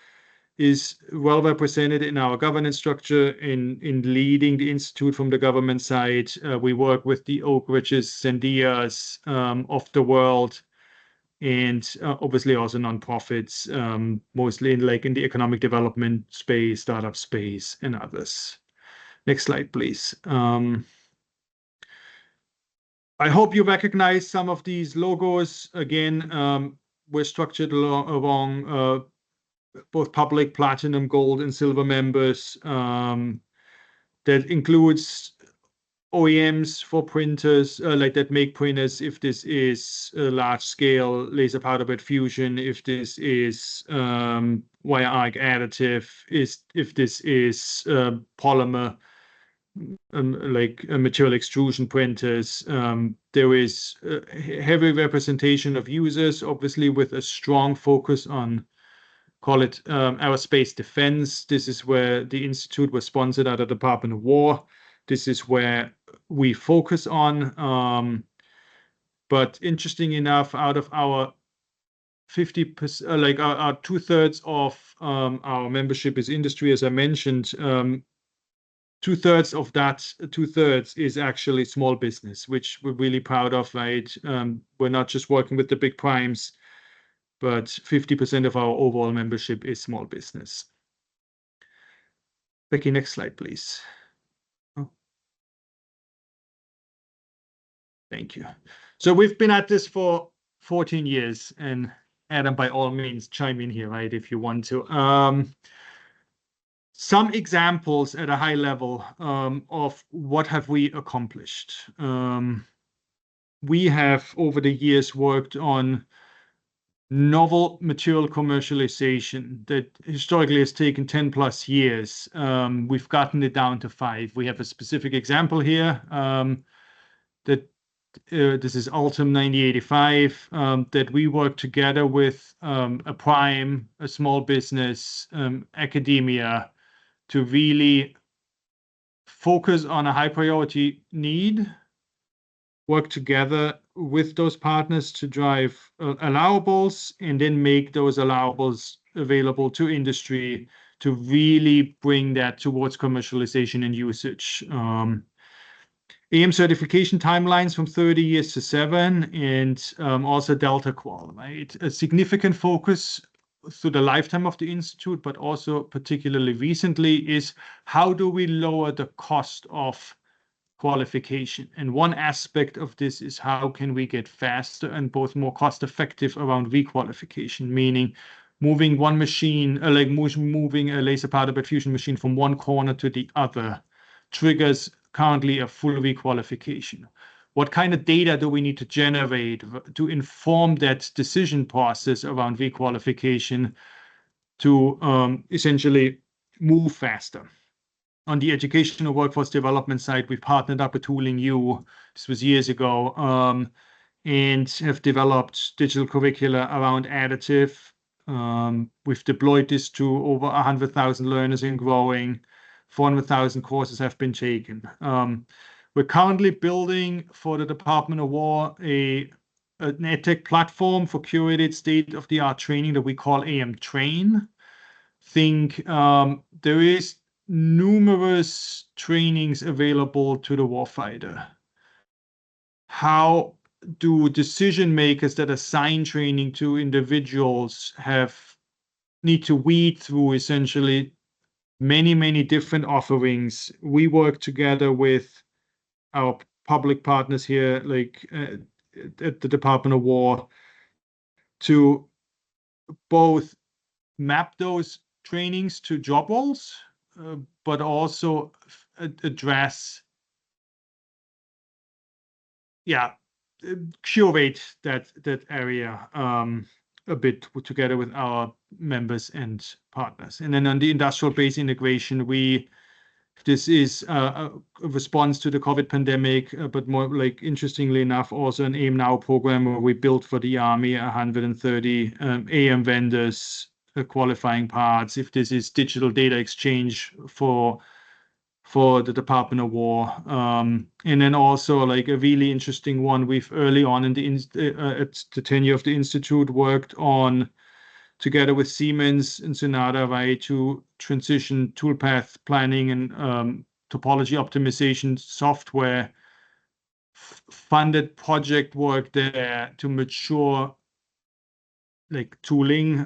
is well represented in our governance structure in leading the institute from the government side. We work with the Oak Ridges, Sandias of the world, and obviously also nonprofits, mostly in the economic development space, startup space, and others. Next slide, please. I hope you recognize some of these logos. Again, we're structured along both public, platinum, gold, and silver members. That includes OEMs for printers, that make printers, if this is large-scale laser powder bed fusion, if this is wire arc additive, if this is polymer, material extrusion printers. There is a heavy representation of users, obviously with a strong focus on, call it aerospace defense. This is where the institute was sponsored out of the Department of War. This is where we focus on. But interesting enough, out of our 50%, our 2/3 of our membership is industry, as I mentioned. 2/3 of that 2/3 is actually small business, which we're really proud of, right? We're not just working with the big primes, but 50% of our overall membership is small business. Becky, next slide, please. Oh. Thank you. So we've been at this for 14 years, and Adam, by all means, chime in here, right, if you want to. Some examples at a high level of what have we accomplished. We have, over the years, worked on novel material commercialization that historically has taken 10+ years. We've gotten it down to 5. We have a specific example here that this is Ultim 9085, that we work together with a prime, a small business, academia, to really focus on a high priority need, work together with those partners to drive allowables, and then make those allowables available to industry to really bring that towards commercialization and usage. AM certification timelines from 30 years to 7, and also Delta Qual, right? A significant focus through the lifetime of the institute, but also particularly recently, is how do we lower the cost of qualification? And one aspect of this is how can we get faster and both more cost effective around requalification, meaning moving one machine, moving a laser powder bed fusion machine from one corner to the other triggers currently a full requalification. What kind of data do we need to generate to inform that decision process around requalification to essentially move faster? On the educational workforce development side, we've partnered up with Tooling U, this was years ago, and have developed digital curricula around additive. We've deployed this to over 100,000 learners and growing. 400,000 courses have been taken. We're currently building for the Department of War a an edtech platform for curated state-of-the-art training that we call AM Train. There is numerous trainings available to the warfighter. How do decision makers that assign training to individuals need to weed through essentially many different offerings? We work together with our public partners here, like at the Department of War, to both map those trainings to job roles, but also address, curate that area a bit together with our members and partners. And then on the industrial base integration, this is a response to the COVID pandemic, but more like, interestingly enough, also an AIM Now program where we built for the Army 130 AM vendors qualifying parts. If this is digital data exchange for the Department of War. And then also like a really interesting one, we've early on in at the tenure of the Institute worked on together with Siemens and Sonata, right, to transition toolpath planning and topology optimization software, funded project work there to mature like tooling,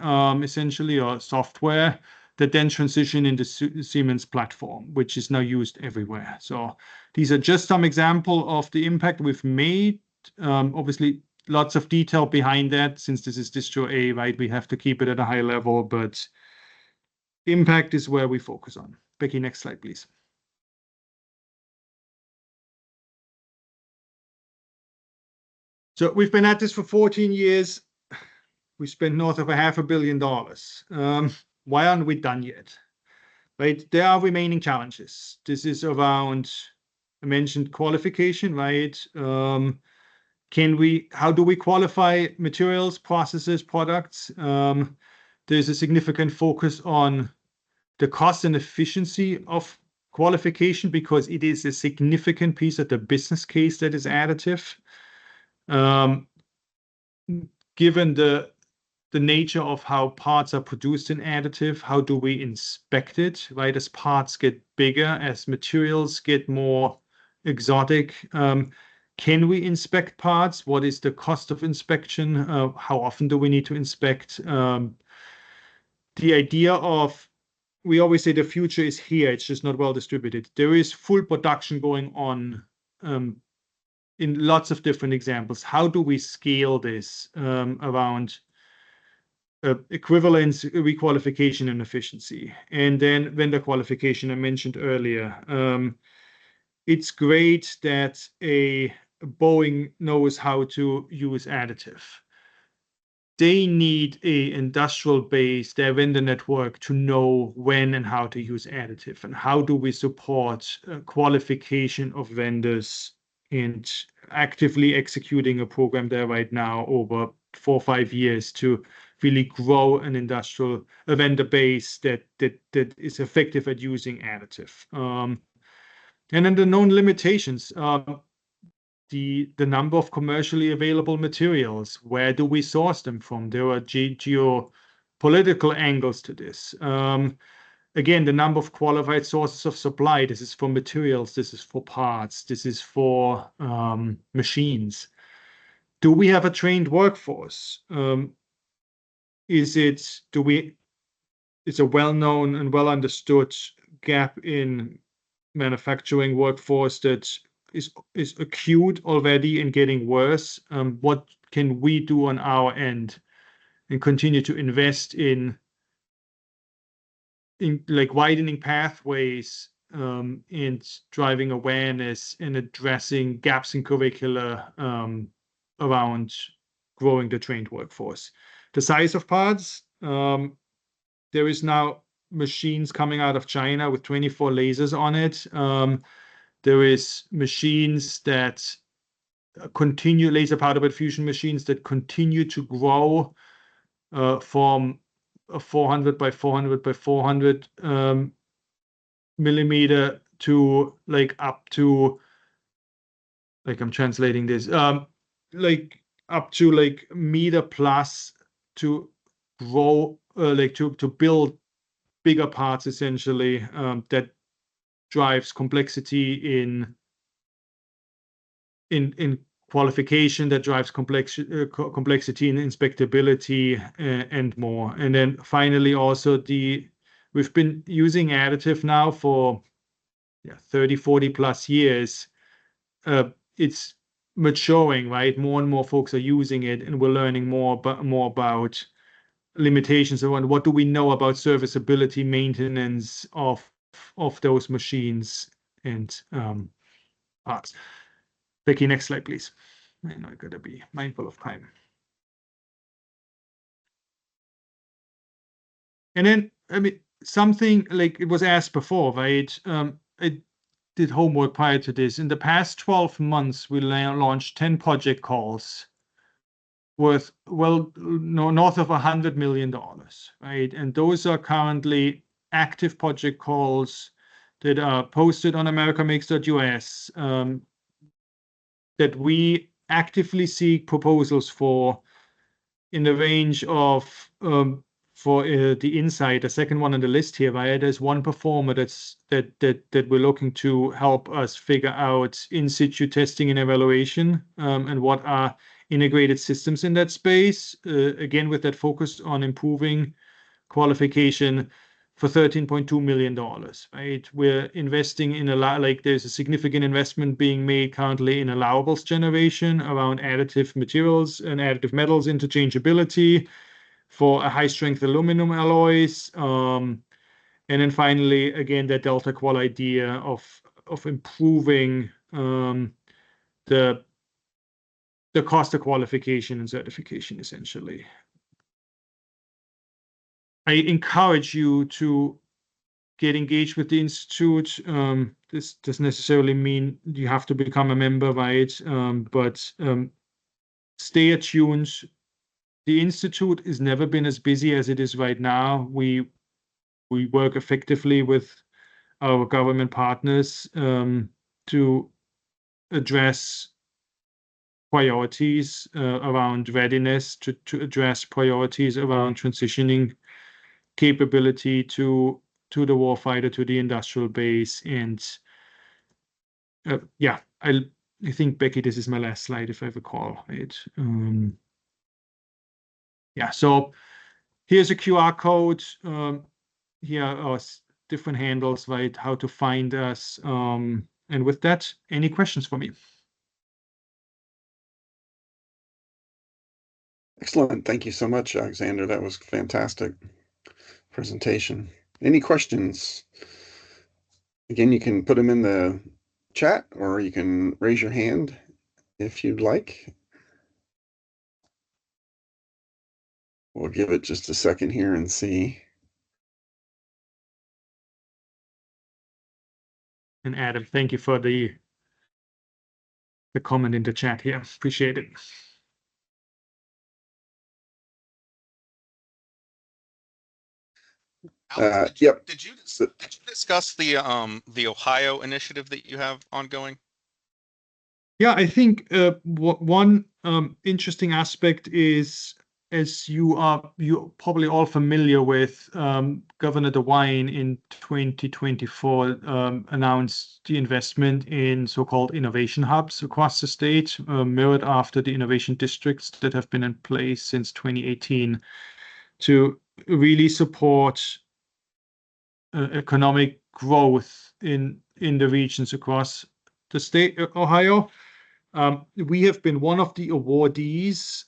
essentially, or software that then transition into Siemens platform, which is now used everywhere. So these are just some example of the impact we've made. Obviously, lots of detail behind that. Since this is distro A, right, we have to keep it at a high level, but impact is where we focus on. Becky, next slide, please. So we've been at this for 14 years. We spent north of $500 million. Why aren't we done yet? Right, there are remaining challenges. This is around, I mentioned qualification, right? How do we qualify materials, processes, products? There's a significant focus on the cost and efficiency of qualification because it is a significant piece of the business case that is additive. Given the nature of how parts are produced in additive, how do we inspect it, right? As parts get bigger, as materials get more exotic, can we inspect parts? What is the cost of inspection? How often do we need to inspect? The idea of, we always say the future is here, it's just not well distributed. There is full production going on in lots of different examples. How do we scale this around equivalence, requalification, and efficiency? And then vendor qualification I mentioned earlier. It's great that Boeing knows how to use additive. They need an industrial base, their vendor network, to know when and how to use additive. And how do we support qualification of vendors and actively executing a program there right now over 4 or 5 years to really grow an a vendor base that is effective at using additive. And then the known limitations, the number of commercially available materials, where do we source them from? There are geopolitical angles to this. Again, the number of qualified sources of supply. This is for materials, this is for parts, this is for machines. Do we have a trained workforce? It's a well-known and well-understood gap in manufacturing workforce that is acute already and getting worse. What can we do on our end and continue to invest in like widening pathways and driving awareness and addressing gaps in curricula around growing the trained workforce? The size of parts, there is now machines coming out of China with 24 lasers on it. There is machines that continue, laser powder bed fusion machines that continue to grow from a 400 by 400 by 400 millimeter to like up to, like I'm translating this, like up to like meter plus to grow, like to build bigger parts essentially, that drives complexity in qualification, that drives complexity in inspectability, and more. And then finally also we've been using additive now for 30, 40 plus years. It's maturing, right? More and more folks are using it, and we're learning more about limitations around what do we know about serviceability, maintenance of those machines and parts. Becky, next slide, please. I know I gotta be mindful of time. And then, I mean, something like it was asked before, right? I did homework prior to this. In the past 12 months, we launched 10 project calls worth, well, north of $100 million, right? And those are currently active project calls that are posted on americamakes.us, that we actively seek proposals for in the range of, for the Insight, the second one on the list here, right? There's one performer that we're looking to help us figure out in situ testing and evaluation, and what are integrated systems in that space. Again, with that focus on improving qualification for $13.2 million, right? We're investing in there's a significant investment being made currently in allowables generation around additive materials and additive metals interchangeability for a high strength aluminum alloys. And then finally, again, that delta qual idea of improving the cost of qualification and certification, essentially. I encourage you to get engaged with the Institute. This doesn't necessarily mean you have to become a member, right? But stay attuned. The Institute has never been as busy as it is right now. We work effectively with our government partners to address priorities around readiness, to address priorities around transitioning capability to the warfighter, to the industrial base. And yeah, I think, Becky, this is my last slide, if I recall, right? Yeah, so here's a QR code. Here are different handles, right? How to find us. And with that, any questions for me? Excellent. Thank you so much, Alexander. That was fantastic presentation. Any questions? Again, you can put them in the chat, or you can raise your hand if you'd like. We'll give it just a second here and see. And Adam, thank you for the comment in the chat here. Appreciate it. Yep. Did you discuss the Ohio initiative that you have ongoing? Yeah, I think one interesting aspect is, as you're probably all familiar with, Governor DeWine in 2024 announced the investment in so-called innovation hubs across the state, mirrored after the innovation districts that have been in place since 2018, to really support economic growth in the regions across the state of Ohio. We have been one of the awardees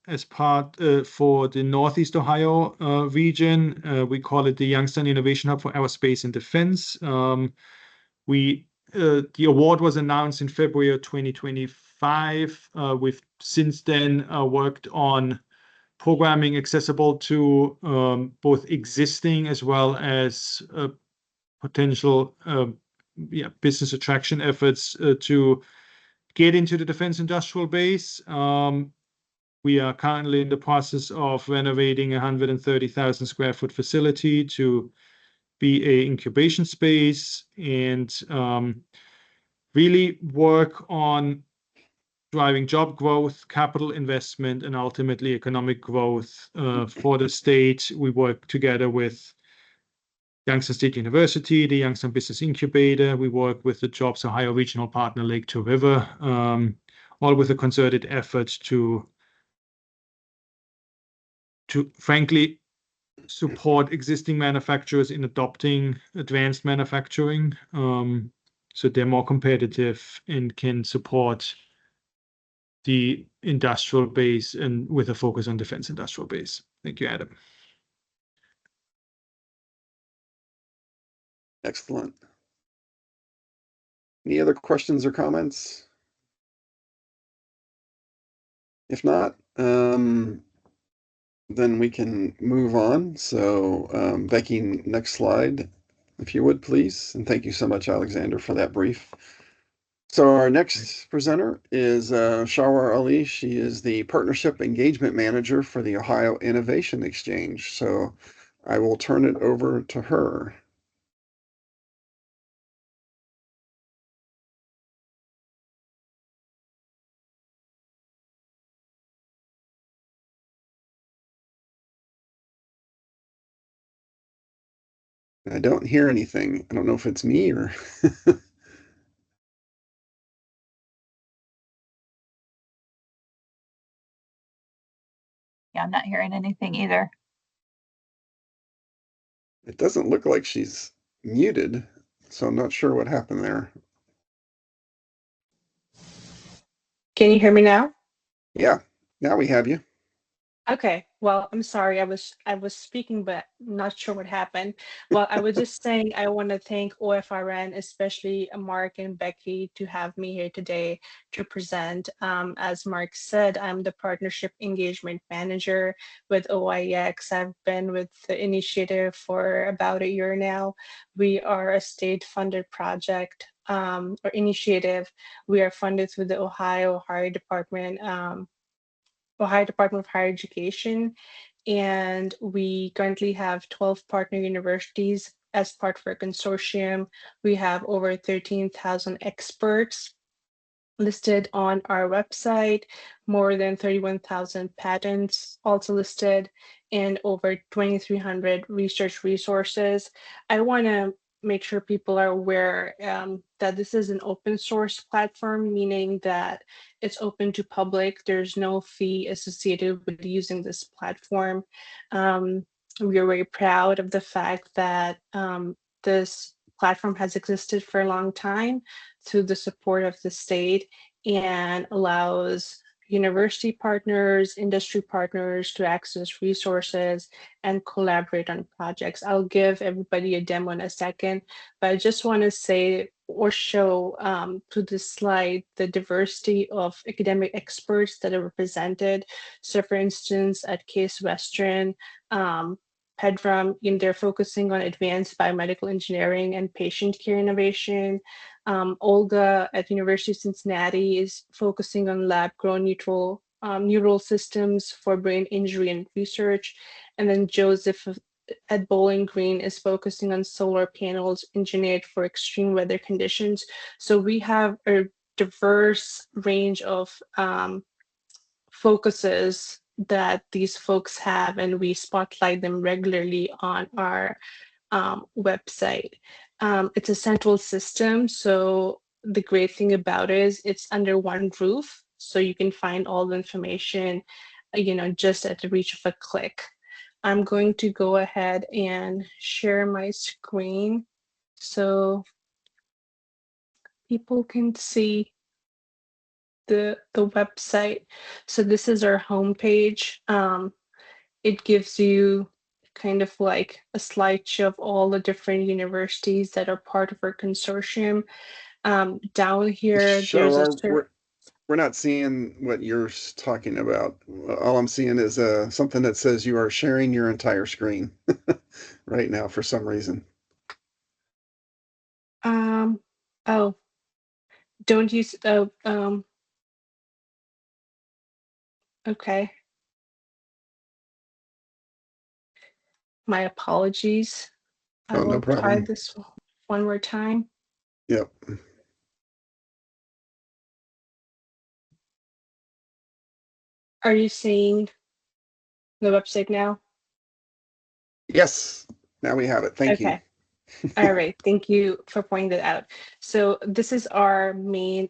as part for the Northeast Ohio region. We call it the Youngstown Innovation Hub for Aerospace and Defense. The award was announced in February of 2025. We've since then worked on programming accessible to both existing as well as potential business attraction efforts to get into the defense industrial base. We are currently in the process of renovating a 130,000 square foot facility to be an incubation space, and really work on driving job growth, capital investment, and ultimately economic growth for the state. We work together with Youngstown State University, the Youngstown Business Incubator. We work with the Jobs Ohio regional partner, Lake to River, all with a concerted effort to frankly support existing manufacturers in adopting advanced manufacturing, so they're more competitive and can support the industrial base and with a focus on defense industrial base. Thank you, Adam. Excellent. Any other questions or comments? If not, then we can move on. So Becky, next slide, if you would, please. And thank you so much, Alexander, for that brief. So our next presenter is Shawar Ali. She is the Partnership Engagement Manager for the Ohio Innovation Exchange. So I will turn it over to her. I don't hear anything. I don't know if it's me or... Yeah, I'm not hearing anything either. It doesn't look like she's muted, so I'm not sure what happened there. Can you hear me now? Yeah, now we have you. Okay, well, I'm sorry. I was speaking, but not sure what happened. Well, I was just saying I want to thank OFRN, especially Mark and Becky, to have me here today to present. As Mark said, I'm the Partnership Engagement Manager with OIEx. I've been with the initiative for about a year now. We are a state-funded project or initiative. We are funded through the Ohio Department of Higher Education, and we currently have 12 partner universities as part of our consortium. We have over 13,000 experts listed on our website, more than 31,000 patents also listed, and over 2,300 research resources. I want to make sure people are aware that this is an open source platform, meaning that it's open to public. There's no fee associated with using this platform. We are very proud of the fact that this platform has existed for a long time through the support of the state and allows university partners, industry partners to access resources and collaborate on projects. I'll give everybody a demo in a second, but I just want to say or show to this slide the diversity of academic experts that are represented. So for instance, at Case Western, Pedram, they're focusing on advanced biomedical engineering and patient care innovation. Olga at University of Cincinnati is focusing on lab-grown neural systems for brain injury and research. And then Joseph at Bowling Green is focusing on solar panels engineered for extreme weather conditions. So we have a diverse range of focuses that these folks have, and we spotlight them regularly on our website. It's a central system, so the great thing about it is it's under one roof, so you can find all the information, just at the reach of a click. I'm going to go ahead and share my screen so people can see the website. So this is our homepage. It gives you kind of like a slideshow of all the different universities that are part of our consortium. Down here, there's a we're not seeing what you're talking about. All I'm seeing is something that says you are sharing your entire screen right now for some reason. Oh, don't use, okay. My apologies. I Oh, no will try problem. this one more time. Yep. Are you seeing the website now? Yes, now we have it. Thank you. Okay. All right. Thank you for pointing that out. So this is our main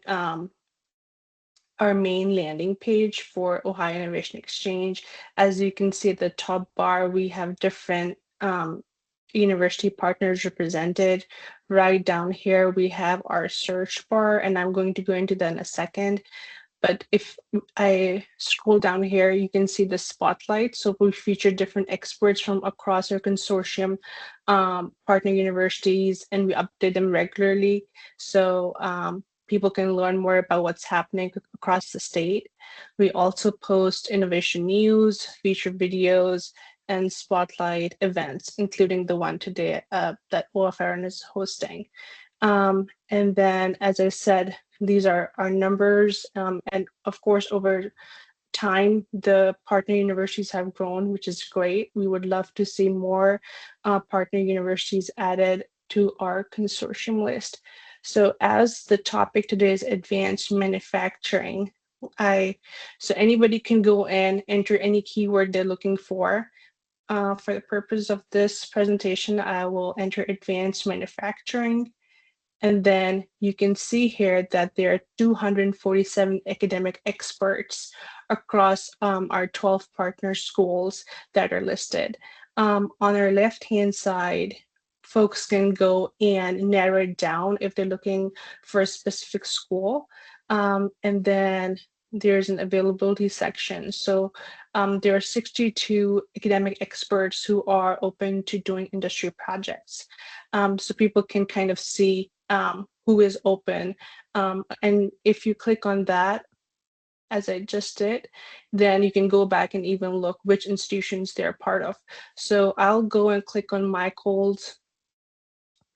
landing page for Ohio Innovation Exchange. As you can see at the top bar, we have different university partners represented. Right down here, we have our search bar, and I'm going to go into that in a second. But if I scroll down here, you can see the spotlight. So we feature different experts from across our consortium, partner universities, and we update them regularly. So people can learn more about what's happening across the state. We also post innovation news, feature videos, and spotlight events, including the one today that OFRN is hosting. And then, as I said, these are our numbers. And of course, over time, the partner universities have grown, which is great. We would love to see more partner universities added to our consortium list. So as the topic today is advanced manufacturing, so anybody can go in, enter any keyword they're looking for. For the purpose of this presentation, I will enter advanced manufacturing. And then you can see here that there are 247 academic experts across our 12 partner schools that are listed. On our left-hand side, folks can go and narrow it down if they're looking for a specific school. And then there's an availability section. So there are 62 academic experts who are open to doing industry projects. So people can kind of see who is open. And if you click on that, as I just did, then you can go back and even look which institutions they're part of. So I'll go and click on Michael's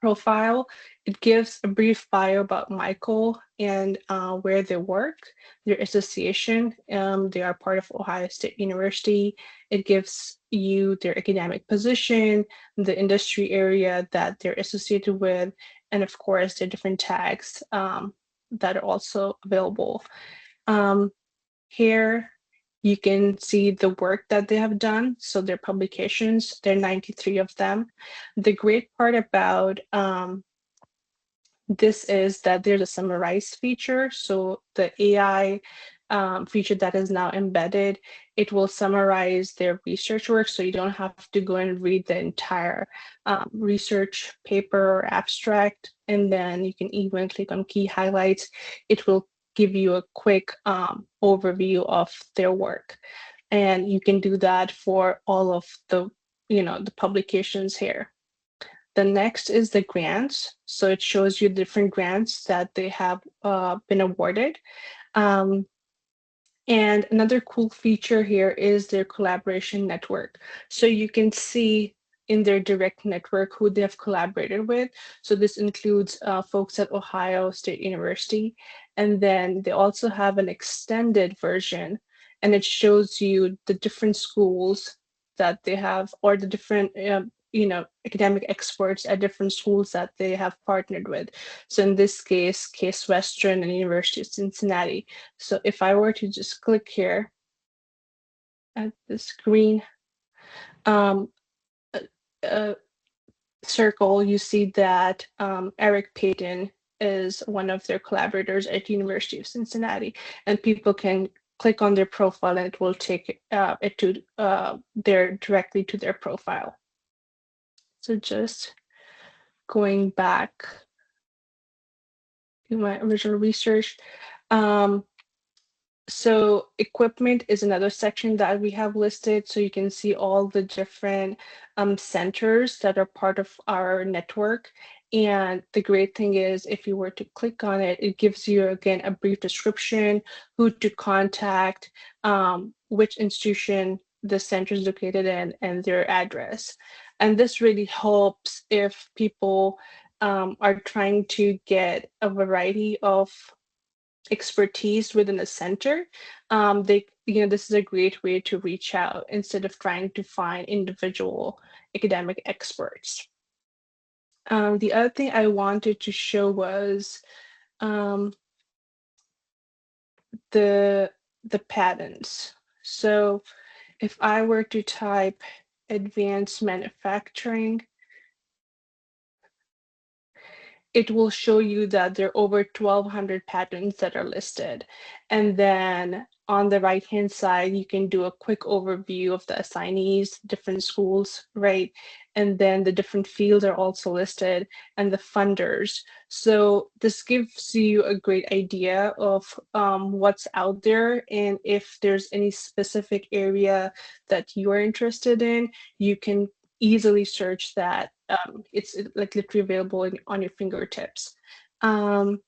profile. It gives a brief bio about Michael and where they work, their association. They are part of Ohio State University. It gives you their academic position, the industry area that they're associated with, and of course, the different tags that are also available. Here, you can see the work that they have done. So their publications, there are 93 of them. The great part about this is that there's a summarize feature. So the AI feature that is now embedded, it will summarize their research work. So you don't have to go and read the entire research paper or abstract. And then you can even click on key highlights. It will give you a quick overview of their work. And you can do that for all of the, the publications here. The next is the grants. So it shows you different grants that they have been awarded. And another cool feature here is their collaboration network. So you can see in their direct network who they have collaborated with. So this includes folks at Ohio State University. And then they also have an extended version, and it shows you the different schools that they have, or the different academic experts at different schools that they have partnered with. So in this case, Case Western and University of Cincinnati. So if I were to just click here at this green circle, you see that Eric Payton is one of their collaborators at University of Cincinnati, and people can click on their profile and it will take it to directly to their profile. So just going back to my original research. So equipment is another section that we have listed. So you can see all the different centers that are part of our network. And the great thing is, if you were to click on it, it gives you, again, a brief description, who to contact, which institution the center is located in, and their address. And this really helps if people are trying to get a variety of expertise within a center. This is a great way to reach out instead of trying to find individual academic experts. The other thing I wanted to show was the patents. So if I were to type advanced manufacturing, it will show you that there are over 1,200 patents that are listed. And then on the right-hand side, you can do a quick overview of the assignees, different schools, right? And then the different fields are also listed and the funders. So this gives you a great idea of what's out there. And if there's any specific area that you are interested in, you can easily search that. It's like literally available on your fingertips. And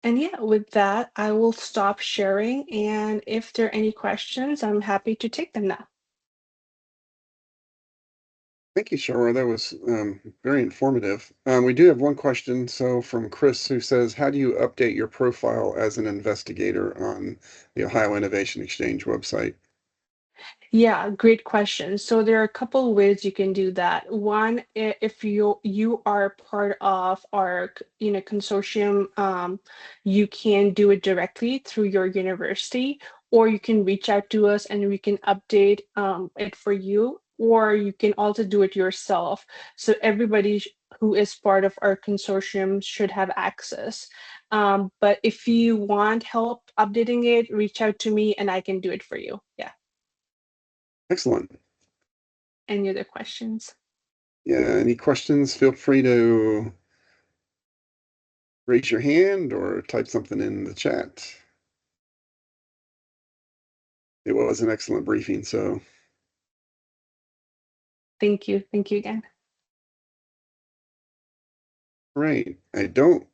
yeah, with that, I will stop sharing. And if there are any questions, I'm happy to take them now. Thank you, Shara. That was very informative. We do have one question. So from Chris, who says, how do you update your profile as an investigator on the Ohio Innovation Exchange website? Yeah, great question. So there are a couple ways you can do that. One, if you are part of our consortium, you can do it directly through your university, or you can reach out to us and we can update it for you, or you can also do it yourself. So everybody who is part of our consortium should have access. But if you want help updating it, reach out to me and I can do it for you. Yeah. Excellent. Any other questions? Yeah, any questions? Feel free to raise your hand or type something in the chat. It was an excellent briefing, so. Thank you. Thank you again. Right. I don't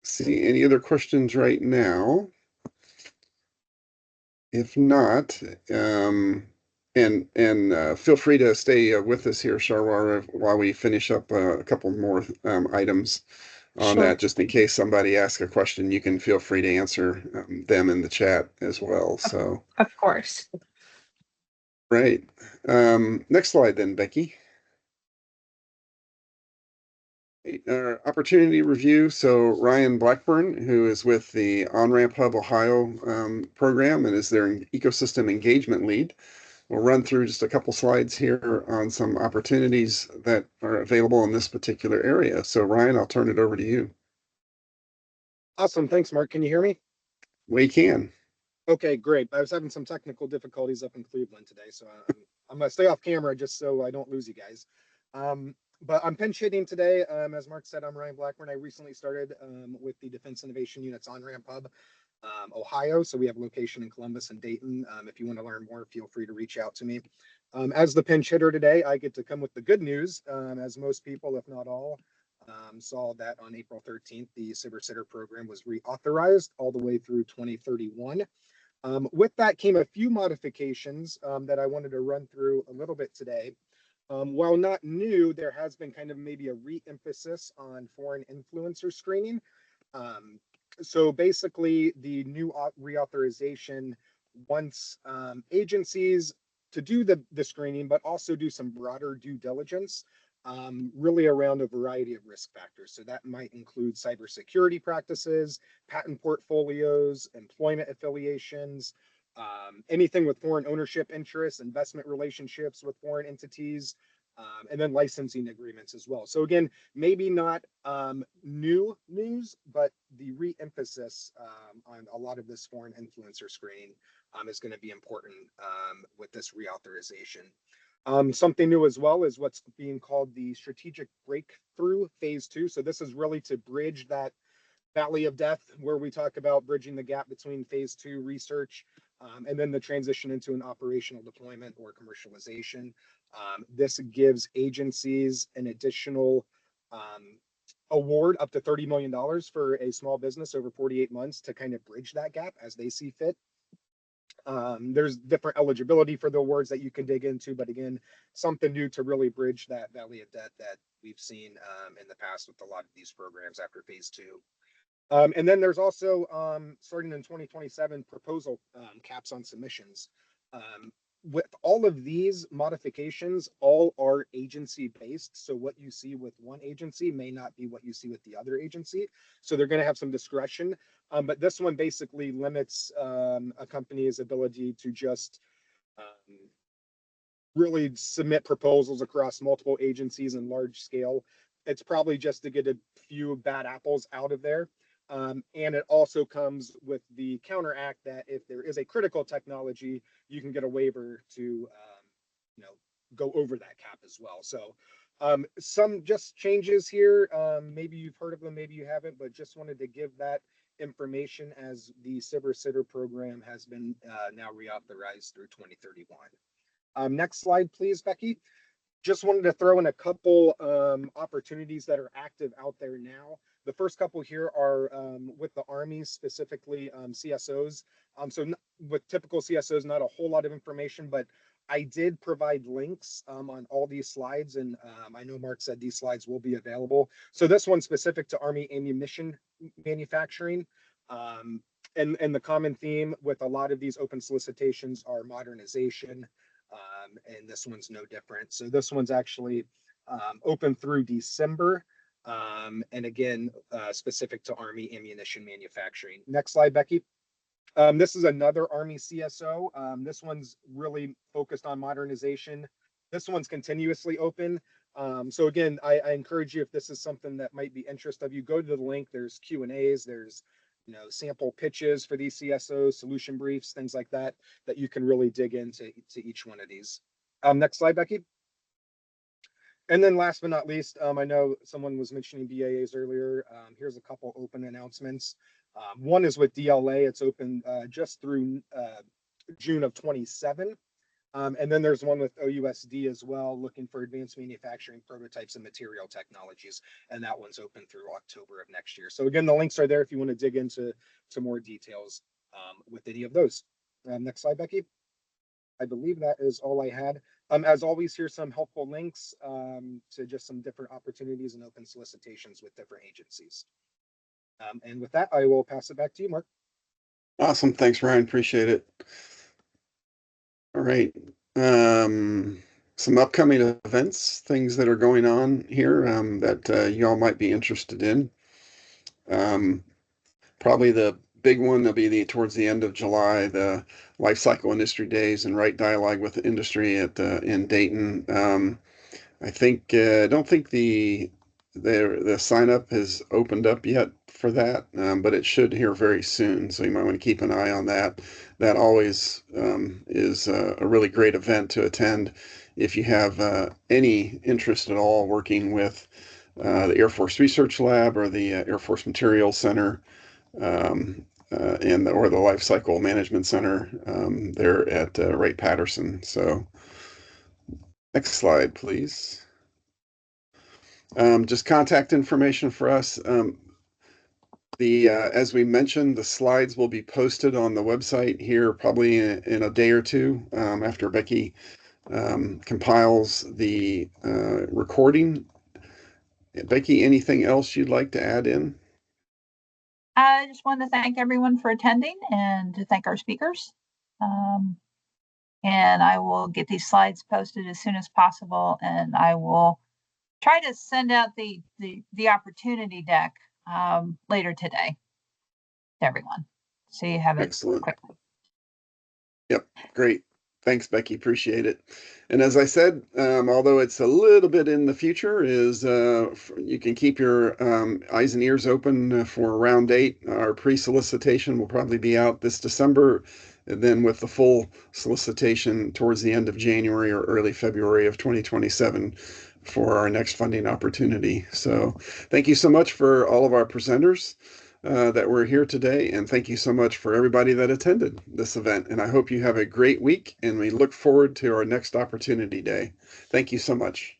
see any other questions right now. If not, feel free to stay with us here, Sharwar, while we finish up a couple more items on Sure. that, just in case somebody asks a question, you can feel free to answer them in the chat as well. So, Of course. right. Next slide then, Becky. Opportunity review. So Ryan Blackburn, who is with the On-Ramp Hub Ohio program and is their ecosystem engagement lead, will run through just a couple slides here on some opportunities that are available in this particular area. So Ryan, I'll turn it over to you. Awesome. Thanks, Mark. Can you hear me? We can. Okay, great. I was having some technical difficulties up in Cleveland today, so I'm going to stay off camera just so I don't lose you guys. But I'm pinch hitting today. As Mark said, I'm Ryan Blackburn. I recently started with the Defense Innovation Unit's On-Ramp Hub, Ohio. So we have a location in Columbus and Dayton. If you want to learn more, feel free to reach out to me. As the pinch hitter today, I get to come with the good news, as most people, if not all, saw that on April 13th, the Cyber Sitter program was reauthorized all the way through 2031. With that came a few modifications that I wanted to run through a little bit today. While not new, there has been kind of maybe a re-emphasis on foreign influencer screening. So basically, the new reauthorization wants agencies to do the screening, but also do some broader due diligence, really around a variety of risk factors. So that might include cybersecurity practices, patent portfolios, employment affiliations, anything with foreign ownership interests, investment relationships with foreign entities, and then licensing agreements as well. So again, maybe not new news, but the re-emphasis on a lot of this foreign influencer screening is going to be important with this reauthorization. Something new as well is what's being called the Strategic Breakthrough Phase 2. So this is really to bridge that valley of death where we talk about bridging the gap between Phase 2 research and then the transition into an operational deployment or commercialization. This gives agencies an additional award up to $30 million for a small business over 48 months to kind of bridge that gap as they see fit. There's different eligibility for the awards that you can dig into, but again, something new to really bridge that valley of death that we've seen in the past with a lot of these programs after Phase 2. And then there's also, starting in 2027, proposal caps on submissions. with all of these modifications, all are agency based. So what you see with one agency may not be what you see with the other agency. So they're going to have some discretion. But this one basically limits a company's ability to just really submit proposals across multiple agencies and large scale. It's probably just to get a few bad apples out of there. And it also comes with the counteract that if there is a critical technology, you can get a waiver to, go over that cap as well. So some just changes here. Maybe you've heard of them, maybe you haven't, but just wanted to give that information as the SIBR-SITR program has been now reauthorized through 2031. Next slide, please, Becky. Just wanted to throw in a couple opportunities that are active out there now. The first couple here are with the Army, specifically CSOs. So with typical CSOs, not a whole lot of information, but I did provide links on all these slides, and I know Mark said these slides will be available. So this one's specific to Army ammunition manufacturing. And the common theme with a lot of these open solicitations are modernization. And this one's no different. So this one's actually open through December. And again, specific to Army ammunition manufacturing. Next slide, Becky. This is another Army CSO. This one's really focused on modernization. This one's continuously open. So again, I encourage you, if this is something that might be interest of you, go to the link. There's Q&As, there's sample pitches for these CSOs, solution briefs, things like that, that you can really dig into each one of these. Next slide, Becky. And then last but not least, I know someone was mentioning BAAs earlier. Here's a couple open announcements. One is with DLA. It's open just through June of 27. And then there's one with OUSD as well, looking for advanced manufacturing prototypes and material technologies. And that one's open through October of next year. So again, the links are there if you want to dig into more details with any of those. Next slide, Becky. I believe that is all I had. As always, here's some helpful links to just some different opportunities and open solicitations with different agencies. And with that, I will pass it back to you, Mark. Awesome. Thanks, Ryan. Appreciate it. All right. Some upcoming events, things that are going on here that y'all might be interested in. Probably the big one will be towards the end of July, the Life Cycle Industry Days and Right Dialogue with the Industry in Dayton. I don't think the sign up has opened up yet for that, but it should here very soon. So you might want to keep an eye on that. That always is a really great event to attend if you have any interest at all working with the Air Force Research Lab or the Air Force Materials Center or the Life Cycle Management Center there at Wright-Patterson. So next slide, please. Just contact information for us. As we mentioned, the slides will be posted on the website here probably in a day or two after Becky compiles the recording. Becky, anything else you'd like to add in? I just want to thank everyone for attending and to thank our speakers. And I will get these slides posted as soon as possible, and I will try to send out the opportunity deck later today to everyone, so you have it. Excellent. Quickly. Yep, great. Thanks, Becky. Appreciate it. And as I said, although it's a little bit in the future, you can keep your eyes and ears open for round 8. Our pre-solicitation will probably be out this December, and then with the full solicitation towards the end of January or early February of 2027 for our next funding opportunity. So thank you so much for all of our presenters that were here today, and thank you so much for everybody that attended this event. And I hope you have a great week, and we look forward to our next opportunity day. Thank you so much.